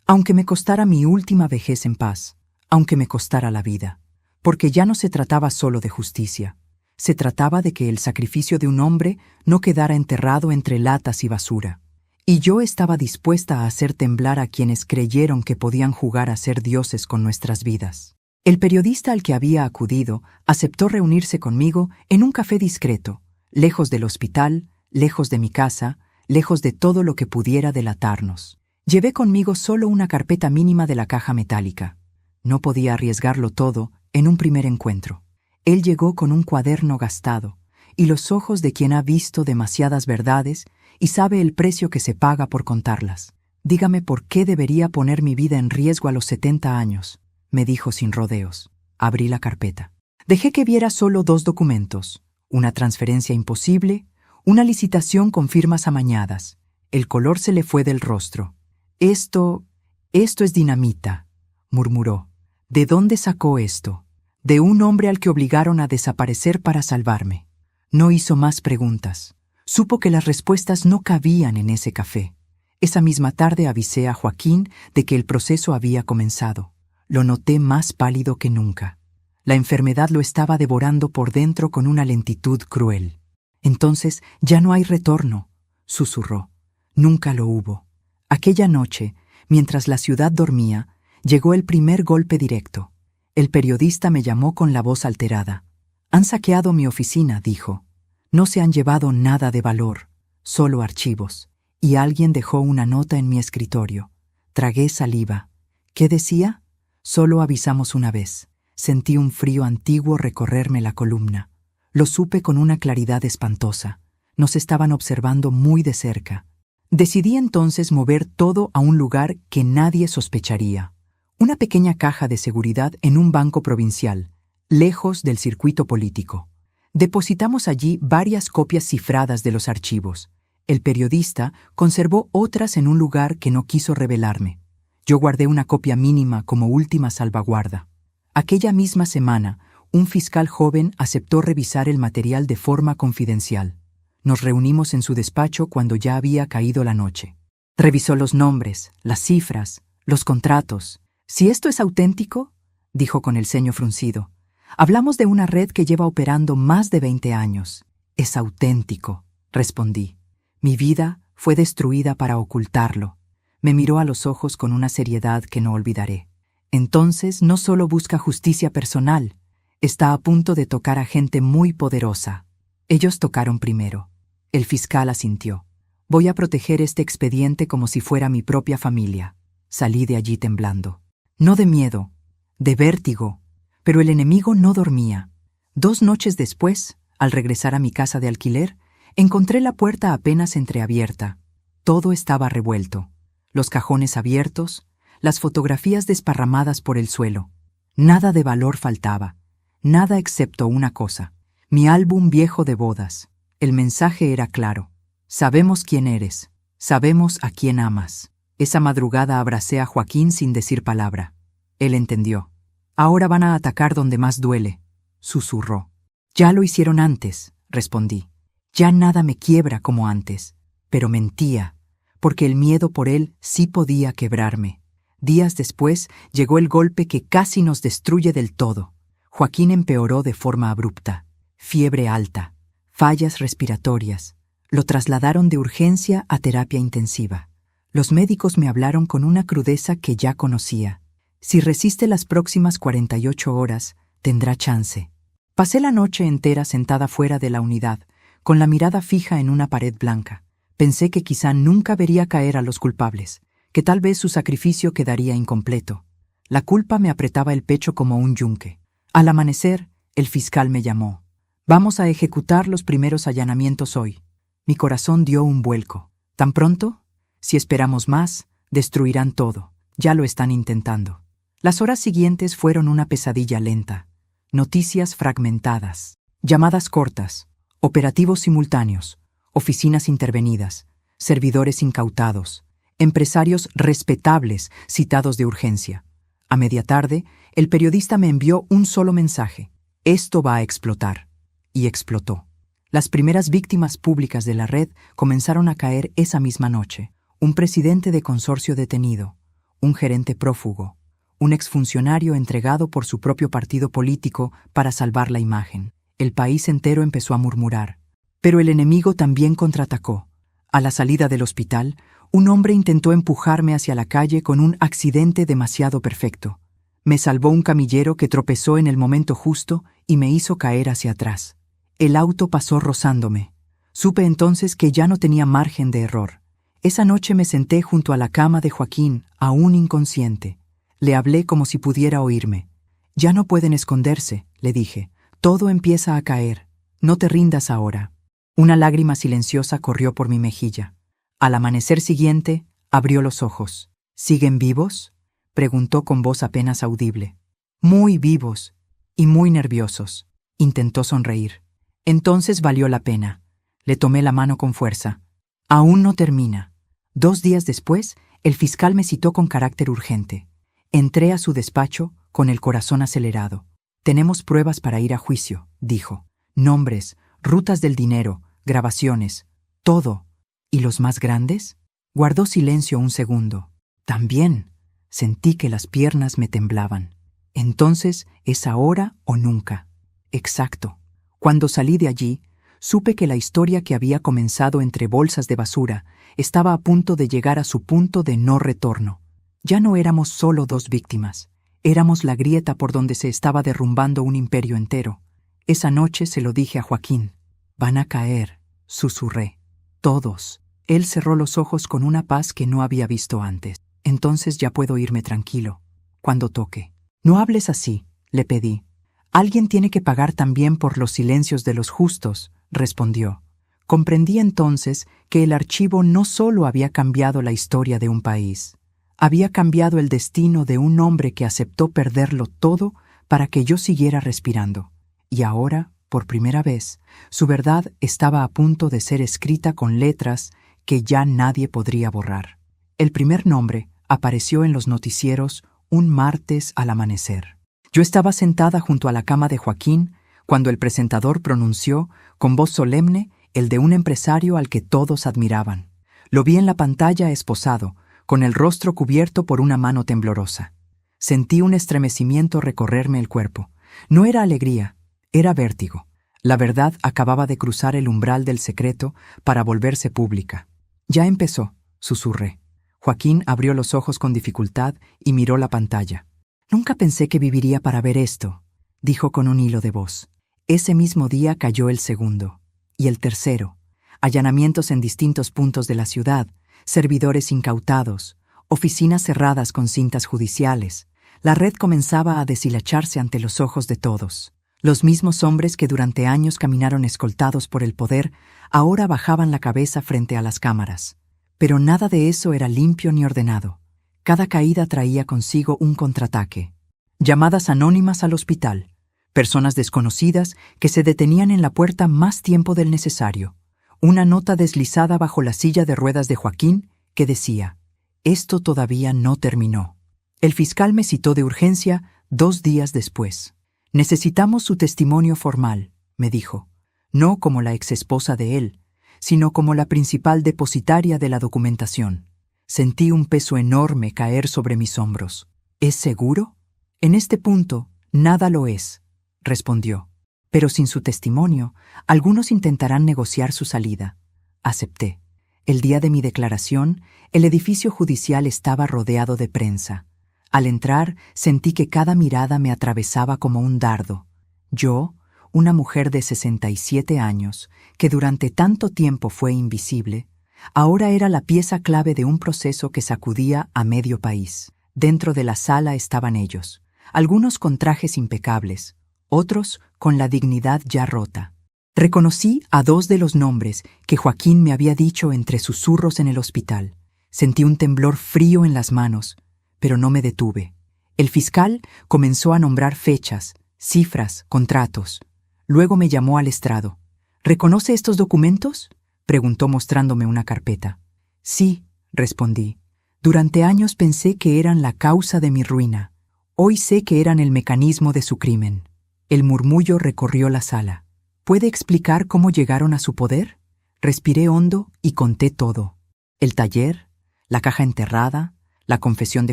aunque me costara mi última vejez en paz, aunque me costara la vida, porque ya no se trataba solo de justicia, se trataba de que el sacrificio de un hombre no quedara enterrado entre latas y basura. Y yo estaba dispuesta a hacer temblar a quienes creyeron que podían jugar a ser dioses con nuestras vidas. El periodista al que había acudido aceptó reunirse conmigo en un café discreto, lejos del hospital, lejos de mi casa, lejos de todo lo que pudiera delatarnos. Llevé conmigo solo una carpeta mínima de la caja metálica. No podía arriesgarlo todo en un primer encuentro. Él llegó con un cuaderno gastado y los ojos de quien ha visto demasiadas verdades y sabe el precio que se paga por contarlas. «Dígame por qué debería poner mi vida en riesgo a los 70 años», me dijo sin rodeos. Abrí la carpeta. Dejé que viera solo 2 documentos: una transferencia imposible, una licitación con firmas amañadas. El color se le fue del rostro. Esto es dinamita», murmuró. «¿De dónde sacó esto?» «De un hombre al que obligaron a desaparecer para salvarme». No hizo más preguntas. Supo que las respuestas no cabían en ese café. Esa misma tarde avisé a Joaquín de que el proceso había comenzado. Lo noté más pálido que nunca. La enfermedad lo estaba devorando por dentro con una lentitud cruel. «Entonces ya no hay retorno», susurró. Nunca lo hubo. Aquella noche, mientras la ciudad dormía, llegó el primer golpe directo. El periodista me llamó con la voz alterada. «Han saqueado mi oficina», dijo. «No se han llevado nada de valor, solo archivos. Y alguien dejó una nota en mi escritorio». Tragué saliva. ¿Qué decía? «Solo avisamos una vez». Sentí un frío antiguo recorrerme la columna. Lo supe con una claridad espantosa. Nos estaban observando muy de cerca. Decidí entonces mover todo a un lugar que nadie sospecharía. Una pequeña caja de seguridad en un banco provincial, lejos del circuito político. Depositamos allí varias copias cifradas de los archivos. El periodista conservó otras en un lugar que no quiso revelarme. Yo guardé una copia mínima como última salvaguarda. Aquella misma semana, un fiscal joven aceptó revisar el material de forma confidencial. Nos reunimos en su despacho cuando ya había caído la noche. Revisó los nombres, las cifras, los contratos. «¿Si esto es auténtico?», dijo con el ceño fruncido. «Hablamos de una red que lleva operando más de 20 años. Es auténtico», respondí. Mi vida fue destruida para ocultarlo. Me miró a los ojos con una seriedad que no olvidaré. «Entonces no solo busca justicia personal, está a punto de tocar a gente muy poderosa». Ellos tocaron primero. El fiscal asintió. «Voy a proteger este expediente como si fuera mi propia familia». Salí de allí temblando. No de miedo, de vértigo. Pero el enemigo no dormía. 2 noches después, al regresar a mi casa de alquiler, encontré la puerta apenas entreabierta. Todo estaba revuelto. Los cajones abiertos, las fotografías desparramadas por el suelo. Nada de valor faltaba. Nada excepto una cosa. Mi álbum viejo de bodas. El mensaje era claro. «Sabemos quién eres. Sabemos a quién amas». Esa madrugada abracé a Joaquín sin decir palabra. Él entendió. «Ahora van a atacar donde más duele», susurró. «Ya lo hicieron antes», respondí. «Ya nada me quiebra como antes». Pero mentía, porque el miedo por él sí podía quebrarme. Días después llegó el golpe que casi nos destruye del todo. Joaquín empeoró de forma abrupta. Fiebre alta, fallas respiratorias. Lo trasladaron de urgencia a terapia intensiva. Los médicos me hablaron con una crudeza que ya conocía. Si resiste las próximas 48 horas, tendrá chance. Pasé la noche entera sentada fuera de la unidad, con la mirada fija en una pared blanca. Pensé que quizá nunca vería caer a los culpables, que tal vez su sacrificio quedaría incompleto. La culpa me apretaba el pecho como un yunque. Al amanecer, el fiscal me llamó. «Vamos a ejecutar los primeros allanamientos hoy». Mi corazón dio un vuelco. ¿Tan pronto? Si esperamos más, destruirán todo. Ya lo están intentando. Las horas siguientes fueron una pesadilla lenta. Noticias fragmentadas, llamadas cortas, operativos simultáneos, oficinas intervenidas, servidores incautados, empresarios respetables citados de urgencia. A media tarde, el periodista me envió un solo mensaje: «Esto va a explotar». Y explotó. Las primeras víctimas públicas de la red comenzaron a caer esa misma noche. Un presidente de consorcio detenido, un gerente prófugo, un exfuncionario entregado por su propio partido político para salvar la imagen. El país entero empezó a murmurar. Pero el enemigo también contraatacó. A la salida del hospital, un hombre intentó empujarme hacia la calle con un accidente demasiado perfecto. Me salvó un camillero que tropezó en el momento justo y me hizo caer hacia atrás. El auto pasó rozándome. Supe entonces que ya no tenía margen de error. Esa noche me senté junto a la cama de Joaquín, aún inconsciente. Le hablé como si pudiera oírme. «Ya no pueden esconderse», le dije. «Todo empieza a caer. No te rindas ahora». Una lágrima silenciosa corrió por mi mejilla. Al amanecer siguiente, abrió los ojos. «¿Siguen vivos?», preguntó con voz apenas audible. «Muy vivos y muy nerviosos», intentó sonreír. Entonces valió la pena. Le tomé la mano con fuerza. «Aún no termina». 2 días después, el fiscal me citó con carácter urgente. Entré a su despacho con el corazón acelerado. «Tenemos pruebas para ir a juicio», dijo. «Nombres, rutas del dinero, grabaciones, todo». «¿Y los más grandes?». Guardó silencio un segundo. «También». Sentí que las piernas me temblaban. «Entonces, ¿es ahora o nunca?». «Exacto». Cuando salí de allí, supe que la historia que había comenzado entre bolsas de basura estaba a punto de llegar a su punto de no retorno. Ya no éramos solo 2 víctimas. Éramos la grieta por donde se estaba derrumbando un imperio entero. Esa noche se lo dije a Joaquín. «Van a caer», susurré. «Todos». Él cerró los ojos con una paz que no había visto antes. «Entonces ya puedo irme tranquilo, cuando toque». «No hables así», le pedí. «Alguien tiene que pagar también por los silencios de los justos», respondió. Comprendí entonces que el archivo no solo había cambiado la historia de un país, había cambiado el destino de un hombre que aceptó perderlo todo para que yo siguiera respirando. Y ahora, por primera vez, su verdad estaba a punto de ser escrita con letras que ya nadie podría borrar. El primer nombre apareció en los noticieros un martes al amanecer. Yo estaba sentada junto a la cama de Joaquín cuando el presentador pronunció, con voz solemne, el de un empresario al que todos admiraban. Lo vi en la pantalla esposado, con el rostro cubierto por una mano temblorosa. Sentí un estremecimiento recorrerme el cuerpo. No era alegría, era vértigo. La verdad acababa de cruzar el umbral del secreto para volverse pública. «Ya empezó», susurré. Joaquín abrió los ojos con dificultad y miró la pantalla. «Nunca pensé que viviría para ver esto», dijo con un hilo de voz. Ese mismo día cayó el segundo. Y el tercero. Allanamientos en distintos puntos de la ciudad, servidores incautados, oficinas cerradas con cintas judiciales. La red comenzaba a deshilacharse ante los ojos de todos. Los mismos hombres que durante años caminaron escoltados por el poder, ahora bajaban la cabeza frente a las cámaras. Pero nada de eso era limpio ni ordenado. Cada caída traía consigo un contraataque. Llamadas anónimas al hospital. Personas desconocidas que se detenían en la puerta más tiempo del necesario. Una nota deslizada bajo la silla de ruedas de Joaquín que decía: «Esto todavía no terminó». El fiscal me citó de urgencia 2 días después. «Necesitamos su testimonio formal», me dijo, no como la exesposa de él, sino como la principal depositaria de la documentación. Sentí un peso enorme caer sobre mis hombros. «¿Es seguro?». «En este punto, nada lo es», respondió. «Pero sin su testimonio, algunos intentarán negociar su salida». Acepté. El día de mi declaración, el edificio judicial estaba rodeado de prensa. Al entrar, sentí que cada mirada me atravesaba como un dardo. Yo, una mujer de 67 años, que durante tanto tiempo fue invisible, ahora era la pieza clave de un proceso que sacudía a medio país. Dentro de la sala estaban ellos, algunos con trajes impecables, otros con la dignidad ya rota. Reconocí a 2 de los nombres que Joaquín me había dicho entre susurros en el hospital. Sentí un temblor frío en las manos, pero no me detuve. El fiscal comenzó a nombrar fechas, cifras, contratos. Luego me llamó al estrado. «¿Reconoce estos documentos?», preguntó mostrándome una carpeta. «Sí», respondí. «Durante años pensé que eran la causa de mi ruina. Hoy sé que eran el mecanismo de su crimen». El murmullo recorrió la sala. «¿Puede explicar cómo llegaron a su poder?». Respiré hondo y conté todo. El taller, la caja enterrada, la confesión de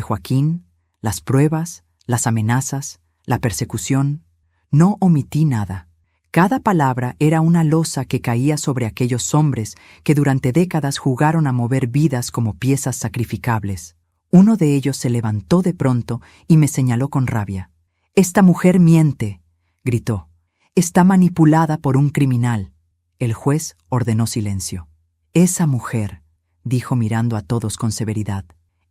Joaquín, las pruebas, las amenazas, la persecución. No omití nada. Cada palabra era una losa que caía sobre aquellos hombres que durante décadas jugaron a mover vidas como piezas sacrificables. Uno de ellos se levantó de pronto y me señaló con rabia. «Esta mujer miente», gritó. «Está manipulada por un criminal». El juez ordenó silencio. «Esa mujer», dijo mirando a todos con severidad.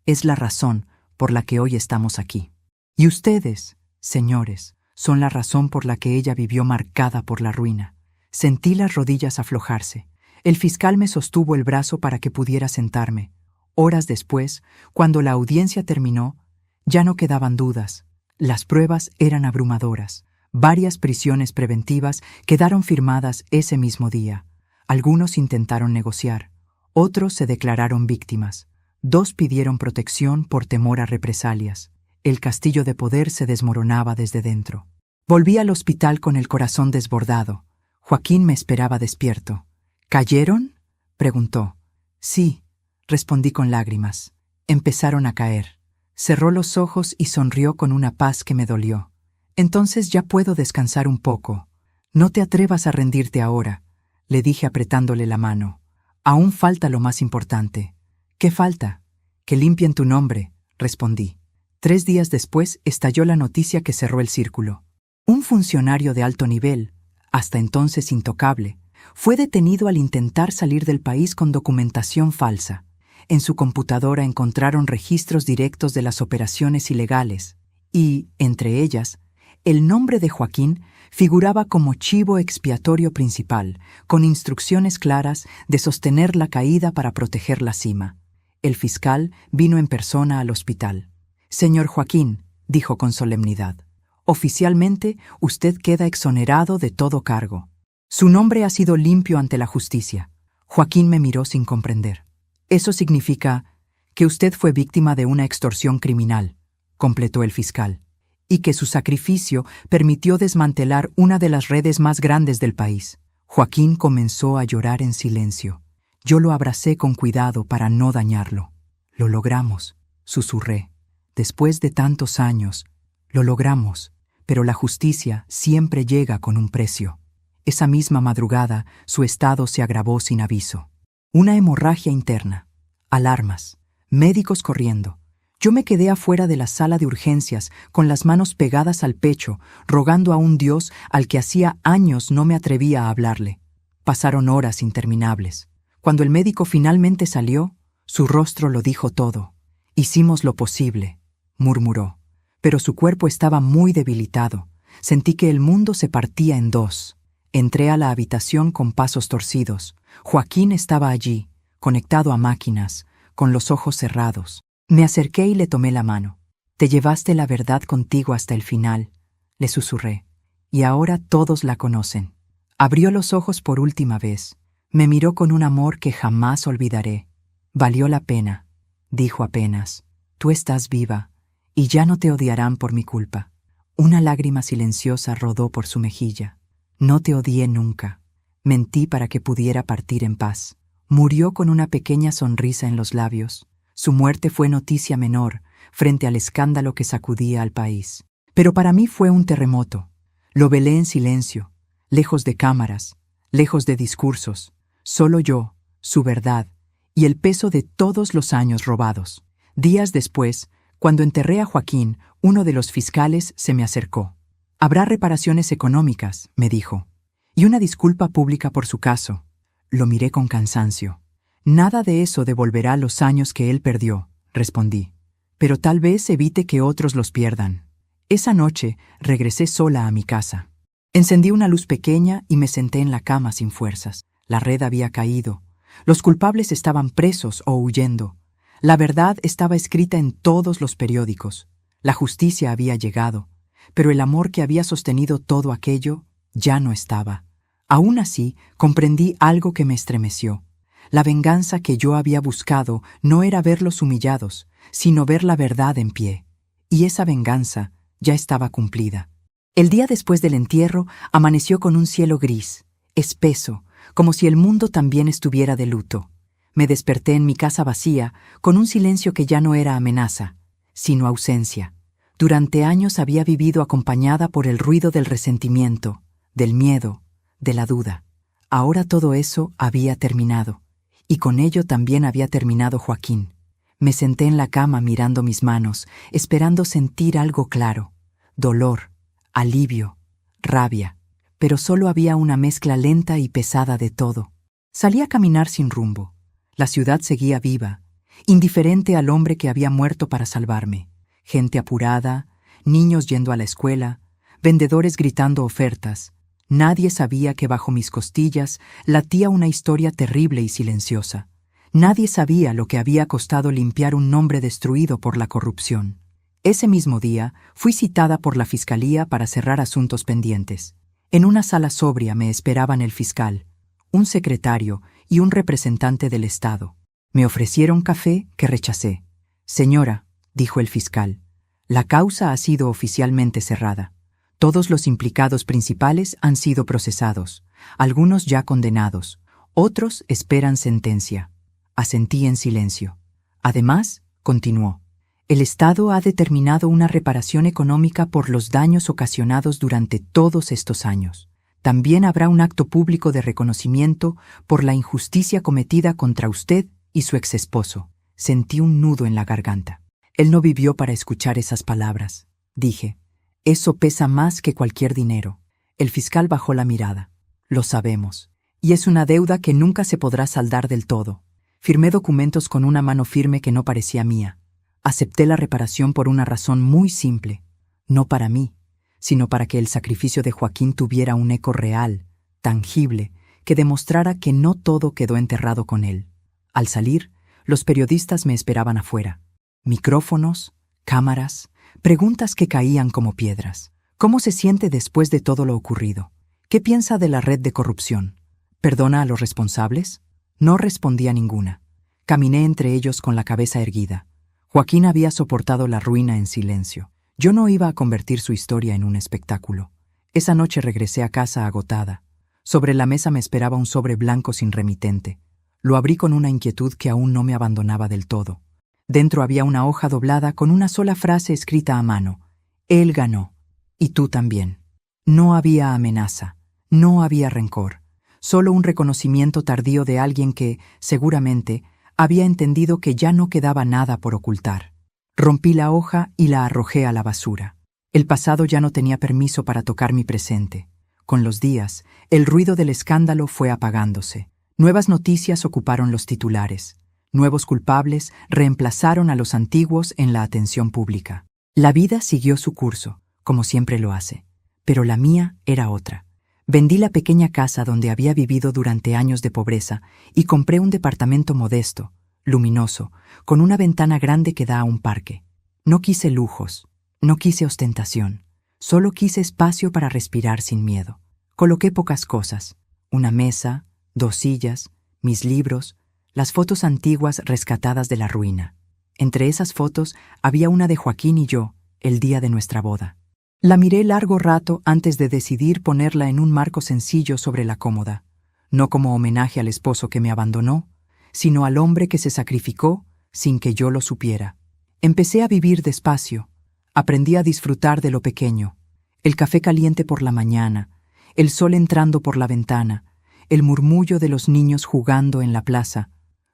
Es la razón por la que hoy estamos aquí. Y ustedes, señores, son la razón por la que ella vivió marcada por la ruina. Sentí las rodillas aflojarse. El fiscal me sostuvo el brazo para que pudiera sentarme. Horas después, cuando la audiencia terminó, ya no quedaban dudas. Las pruebas eran abrumadoras. Varias prisiones preventivas quedaron firmadas ese mismo día. Algunos intentaron negociar. Otros se declararon víctimas. 2 pidieron protección por temor a represalias. El castillo de poder se desmoronaba desde dentro. Volví al hospital con el corazón desbordado. Joaquín me esperaba despierto. ¿Cayeron?, preguntó. Sí, respondí con lágrimas. Empezaron a caer. Cerró los ojos y sonrió con una paz que me dolió. Entonces ya puedo descansar un poco. No te atrevas a rendirte ahora, le dije apretándole la mano. Aún falta lo más importante. ¿Qué falta? Que limpien tu nombre, respondí. 3 días después estalló la noticia que cerró el círculo. Un funcionario de alto nivel, hasta entonces intocable, fue detenido al intentar salir del país con documentación falsa. En su computadora encontraron registros directos de las operaciones ilegales y, entre ellas, el nombre de Joaquín figuraba como chivo expiatorio principal, con instrucciones claras de sostener la caída para proteger la cima. El fiscal vino en persona al hospital. «Señor Joaquín», dijo con solemnidad, «oficialmente usted queda exonerado de todo cargo. Su nombre ha sido limpio ante la justicia». Joaquín me miró sin comprender. «Eso significa que usted fue víctima de una extorsión criminal», completó el fiscal, «y que su sacrificio permitió desmantelar una de las redes más grandes del país». Joaquín comenzó a llorar en silencio. Yo lo abracé con cuidado para no dañarlo. «Lo logramos», susurré. «Después de tantos años, lo logramos, pero la justicia siempre llega con un precio». Esa misma madrugada, su estado se agravó sin aviso. Una hemorragia interna, alarmas, médicos corriendo. Yo me quedé afuera de la sala de urgencias, con las manos pegadas al pecho, rogando a un Dios al que hacía años no me atrevía a hablarle. Pasaron horas interminables. Cuando el médico finalmente salió, su rostro lo dijo todo. «Hicimos lo posible», murmuró. Pero su cuerpo estaba muy debilitado. Sentí que el mundo se partía en 2. Entré a la habitación con pasos torcidos. Joaquín estaba allí, conectado a máquinas, con los ojos cerrados. Me acerqué y le tomé la mano. «Te llevaste la verdad contigo hasta el final», le susurré. «Y ahora todos la conocen». Abrió los ojos por última vez. Me miró con un amor que jamás olvidaré. «Valió la pena», dijo apenas. «Tú estás viva, y ya no te odiarán por mi culpa». Una lágrima silenciosa rodó por su mejilla. «No te odié nunca. Mentí para que pudiera partir en paz». Murió con una pequeña sonrisa en los labios. Su muerte fue noticia menor frente al escándalo que sacudía al país. Pero para mí fue un terremoto. Lo velé en silencio, lejos de cámaras, lejos de discursos. Solo yo, su verdad y el peso de todos los años robados. Días después, cuando enterré a Joaquín, uno de los fiscales se me acercó. «Habrá reparaciones económicas», me dijo, «y una disculpa pública por su caso». Lo miré con cansancio. «Nada de eso devolverá los años que él perdió», respondí, «pero tal vez evite que otros los pierdan». Esa noche regresé sola a mi casa. Encendí una luz pequeña y me senté en la cama sin fuerzas. La red había caído. Los culpables estaban presos o huyendo. La verdad estaba escrita en todos los periódicos. La justicia había llegado, pero el amor que había sostenido todo aquello ya no estaba. Aún así, comprendí algo que me estremeció. La venganza que yo había buscado no era verlos humillados, sino ver la verdad en pie. Y esa venganza ya estaba cumplida. El día después del entierro amaneció con un cielo gris, espeso, como si el mundo también estuviera de luto. Me desperté en mi casa vacía, con un silencio que ya no era amenaza, sino ausencia. Durante años había vivido acompañada por el ruido del resentimiento, del miedo, de la duda. Ahora todo eso había terminado, y con ello también había terminado Joaquín. Me senté en la cama mirando mis manos, esperando sentir algo claro: dolor, alivio, rabia, pero solo había una mezcla lenta y pesada de todo. Salí a caminar sin rumbo. La ciudad seguía viva, indiferente al hombre que había muerto para salvarme. Gente apurada, niños yendo a la escuela, vendedores gritando ofertas. Nadie sabía que bajo mis costillas latía una historia terrible y silenciosa. Nadie sabía lo que había costado limpiar un nombre destruido por la corrupción. Ese mismo día fui citada por la fiscalía para cerrar asuntos pendientes. En una sala sobria me esperaban el fiscal, un secretario y un representante del Estado. Me ofrecieron café que rechacé. «Señora», dijo el fiscal, «la causa ha sido oficialmente cerrada. Todos los implicados principales han sido procesados, algunos ya condenados, otros esperan sentencia». Asentí en silencio. Además, continuó, el Estado ha determinado una reparación económica por los daños ocasionados durante todos estos años. También habrá un acto público de reconocimiento por la injusticia cometida contra usted y su exesposo. Sentí un nudo en la garganta. Él no vivió para escuchar esas palabras. Dije, eso pesa más que cualquier dinero. El fiscal bajó la mirada. Lo sabemos. Y es una deuda que nunca se podrá saldar del todo. Firmé documentos con una mano firme que no parecía mía. Acepté la reparación por una razón muy simple. No para mí, sino para que el sacrificio de Joaquín tuviera un eco real, tangible, que demostrara que no todo quedó enterrado con él. Al salir, los periodistas me esperaban afuera. Micrófonos, cámaras, preguntas que caían como piedras. ¿Cómo se siente después de todo lo ocurrido? ¿Qué piensa de la red de corrupción? ¿Perdona a los responsables? No respondí a ninguna. Caminé entre ellos con la cabeza erguida. Joaquín había soportado la ruina en silencio. Yo no iba a convertir su historia en un espectáculo. Esa noche regresé a casa agotada. Sobre la mesa me esperaba un sobre blanco sin remitente. Lo abrí con una inquietud que aún no me abandonaba del todo. Dentro había una hoja doblada con una sola frase escrita a mano. Él ganó. Y tú también. No había amenaza. No había rencor. Solo un reconocimiento tardío de alguien que, seguramente, había entendido que ya no quedaba nada por ocultar. Rompí la hoja y la arrojé a la basura. El pasado ya no tenía permiso para tocar mi presente. Con los días, el ruido del escándalo fue apagándose. Nuevas noticias ocuparon los titulares. Nuevos culpables reemplazaron a los antiguos en la atención pública. La vida siguió su curso, como siempre lo hace. Pero la mía era otra. Vendí la pequeña casa donde había vivido durante años de pobreza y compré un departamento modesto, luminoso, con una ventana grande que da a un parque. No quise lujos, no quise ostentación, solo quise espacio para respirar sin miedo. Coloqué pocas cosas, una mesa, 2 sillas, mis libros, las fotos antiguas rescatadas de la ruina. Entre esas fotos había una de Joaquín y yo, el día de nuestra boda. La miré largo rato antes de decidir ponerla en un marco sencillo sobre la cómoda, no como homenaje al esposo que me abandonó, sino al hombre que se sacrificó sin que yo lo supiera. Empecé a vivir despacio, aprendí a disfrutar de lo pequeño, el café caliente por la mañana, el sol entrando por la ventana, el murmullo de los niños jugando en la plaza.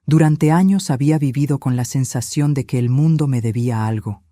Durante años había vivido con la sensación de que el mundo me debía algo.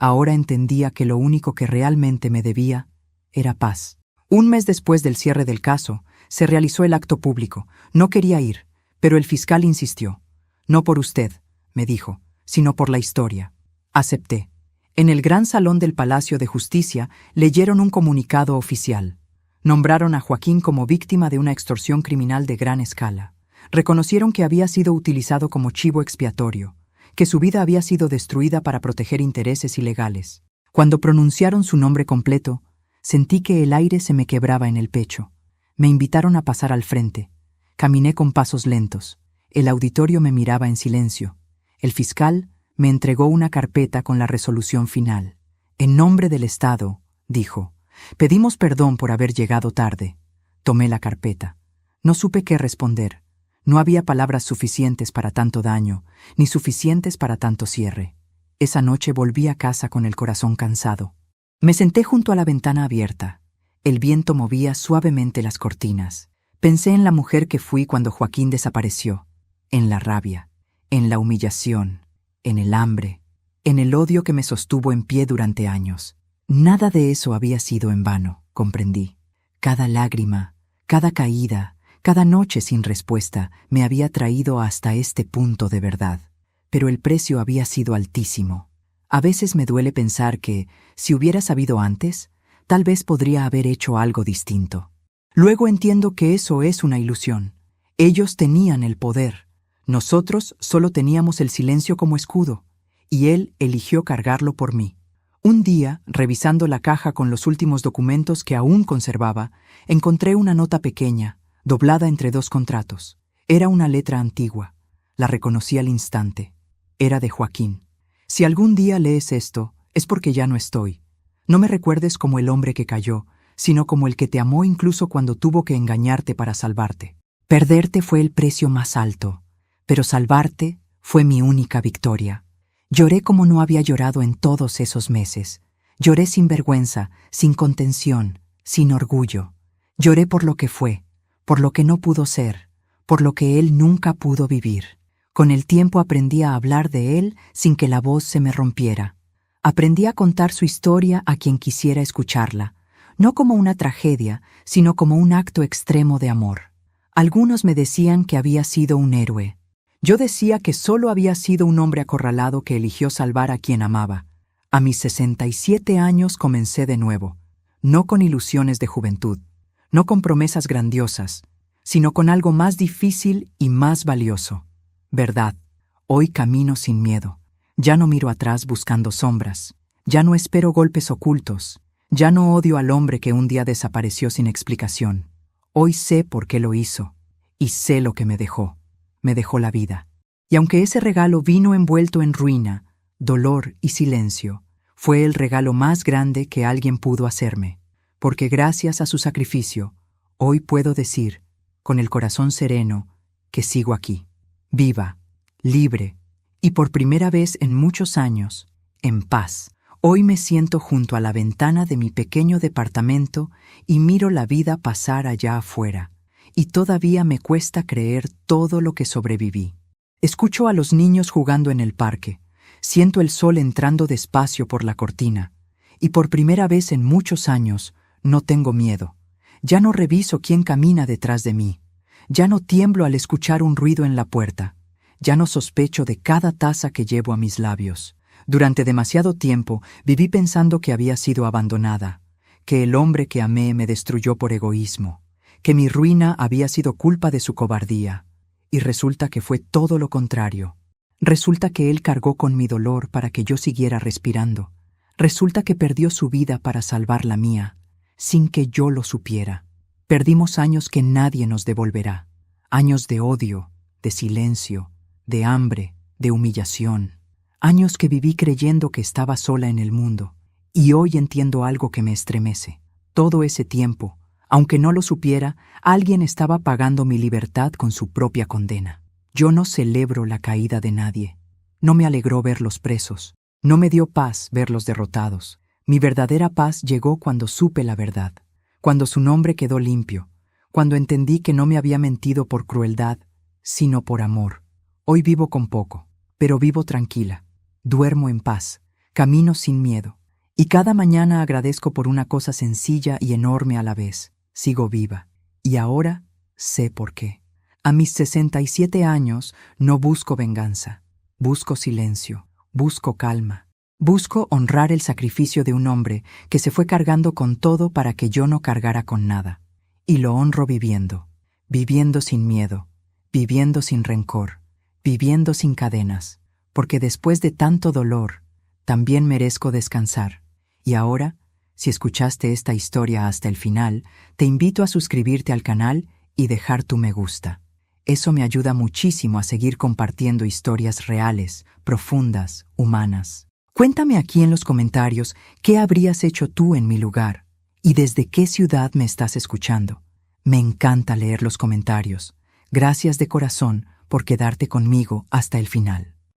Ahora entendía que lo único que realmente me debía era paz. Un mes después del cierre del caso, se realizó el acto público. No quería ir, pero el fiscal insistió. No por usted, me dijo, sino por la historia. Acepté. En el gran salón del Palacio de Justicia leyeron un comunicado oficial. Nombraron a Joaquín como víctima de una extorsión criminal de gran escala. Reconocieron que había sido utilizado como chivo expiatorio, que su vida había sido destruida para proteger intereses ilegales. Cuando pronunciaron su nombre completo, sentí que el aire se me quebraba en el pecho. Me invitaron a pasar al frente. Caminé con pasos lentos. El auditorio me miraba en silencio. El fiscal me entregó una carpeta con la resolución final. En nombre del Estado, dijo, pedimos perdón por haber llegado tarde. Tomé la carpeta. No supe qué responder. No había palabras suficientes para tanto daño, ni suficientes para tanto cierre. Esa noche volví a casa con el corazón cansado. Me senté junto a la ventana abierta. El viento movía suavemente las cortinas. Pensé en la mujer que fui cuando Joaquín desapareció, en la rabia, en la humillación, en el hambre, en el odio que me sostuvo en pie durante años. Nada de eso había sido en vano, comprendí. Cada lágrima, cada caída, Cada noche sin respuesta me había traído hasta este punto de verdad. Pero el precio había sido altísimo. A veces me duele pensar que, si hubiera sabido antes, tal vez podría haber hecho algo distinto. Luego entiendo que eso es una ilusión. Ellos tenían el poder. Nosotros solo teníamos el silencio como escudo, y él eligió cargarlo por mí. Un día, revisando la caja con los últimos documentos que aún conservaba, encontré una nota pequeña, doblada entre 2 contratos. Era una letra antigua. La reconocí al instante. Era de Joaquín. Si algún día lees esto, es porque ya no estoy. No me recuerdes como el hombre que cayó, sino como el que te amó incluso cuando tuvo que engañarte para salvarte. Perderte fue el precio más alto, pero salvarte fue mi única victoria. Lloré como no había llorado en todos esos meses. Lloré sin vergüenza, sin contención, sin orgullo. Lloré por lo que fue, por lo que no pudo ser, por lo que él nunca pudo vivir. Con el tiempo aprendí a hablar de él sin que la voz se me rompiera. Aprendí a contar su historia a quien quisiera escucharla, no como una tragedia, sino como un acto extremo de amor. Algunos me decían que había sido un héroe. Yo decía que solo había sido un hombre acorralado que eligió salvar a quien amaba. A mis 67 años comencé de nuevo, no con ilusiones de juventud, no con promesas grandiosas, sino con algo más difícil y más valioso. Verdad, hoy camino sin miedo. Ya no miro atrás buscando sombras. Ya no espero golpes ocultos. Ya no odio al hombre que un día desapareció sin explicación. Hoy sé por qué lo hizo, y sé lo que me dejó. Me dejó la vida. Y aunque ese regalo vino envuelto en ruina, dolor y silencio, fue el regalo más grande que alguien pudo hacerme, porque gracias a su sacrificio, hoy puedo decir, con el corazón sereno, que sigo aquí, viva, libre, y por primera vez en muchos años, en paz. Hoy me siento junto a la ventana de mi pequeño departamento y miro la vida pasar allá afuera, y todavía me cuesta creer todo lo que sobreviví. Escucho a los niños jugando en el parque, siento el sol entrando despacio por la cortina, y por primera vez en muchos años no tengo miedo. Ya no reviso quién camina detrás de mí, ya no tiemblo al escuchar un ruido en la puerta, ya no sospecho de cada taza que llevo a mis labios. Durante demasiado tiempo viví pensando que había sido abandonada, que el hombre que amé me destruyó por egoísmo, que mi ruina había sido culpa de su cobardía, y resulta que fue todo lo contrario. Resulta que él cargó con mi dolor para que yo siguiera respirando. Resulta que perdió su vida para salvar la mía, sin que yo lo supiera. Perdimos años que nadie nos devolverá, años de odio, de silencio, de hambre, de humillación. Años que viví creyendo que estaba sola en el mundo, y hoy entiendo algo que me estremece. Todo ese tiempo, aunque no lo supiera, alguien estaba pagando mi libertad con su propia condena. Yo no celebro la caída de nadie. No me alegró verlos presos. No me dio paz verlos derrotados. Mi verdadera paz llegó cuando supe la verdad, cuando su nombre quedó limpio, cuando entendí que no me había mentido por crueldad, sino por amor. Hoy vivo con poco, pero vivo tranquila. Duermo en paz, camino sin miedo, y cada mañana agradezco por una cosa sencilla y enorme a la vez. Sigo viva, y ahora sé por qué. A mis 67 años no busco venganza, busco silencio, busco calma, busco honrar el sacrificio de un hombre que se fue cargando con todo para que yo no cargara con nada. Y lo honro viviendo, viviendo sin miedo, viviendo sin rencor, viviendo sin cadenas. Porque después de tanto dolor, también merezco descansar. Y ahora, si escuchaste esta historia hasta el final, te invito a suscribirte al canal y dejar tu me gusta. Eso me ayuda muchísimo a seguir compartiendo historias reales, profundas, humanas. Cuéntame aquí en los comentarios qué habrías hecho tú en mi lugar y desde qué ciudad me estás escuchando. Me encanta leer los comentarios. Gracias de corazón por quedarte conmigo hasta el final.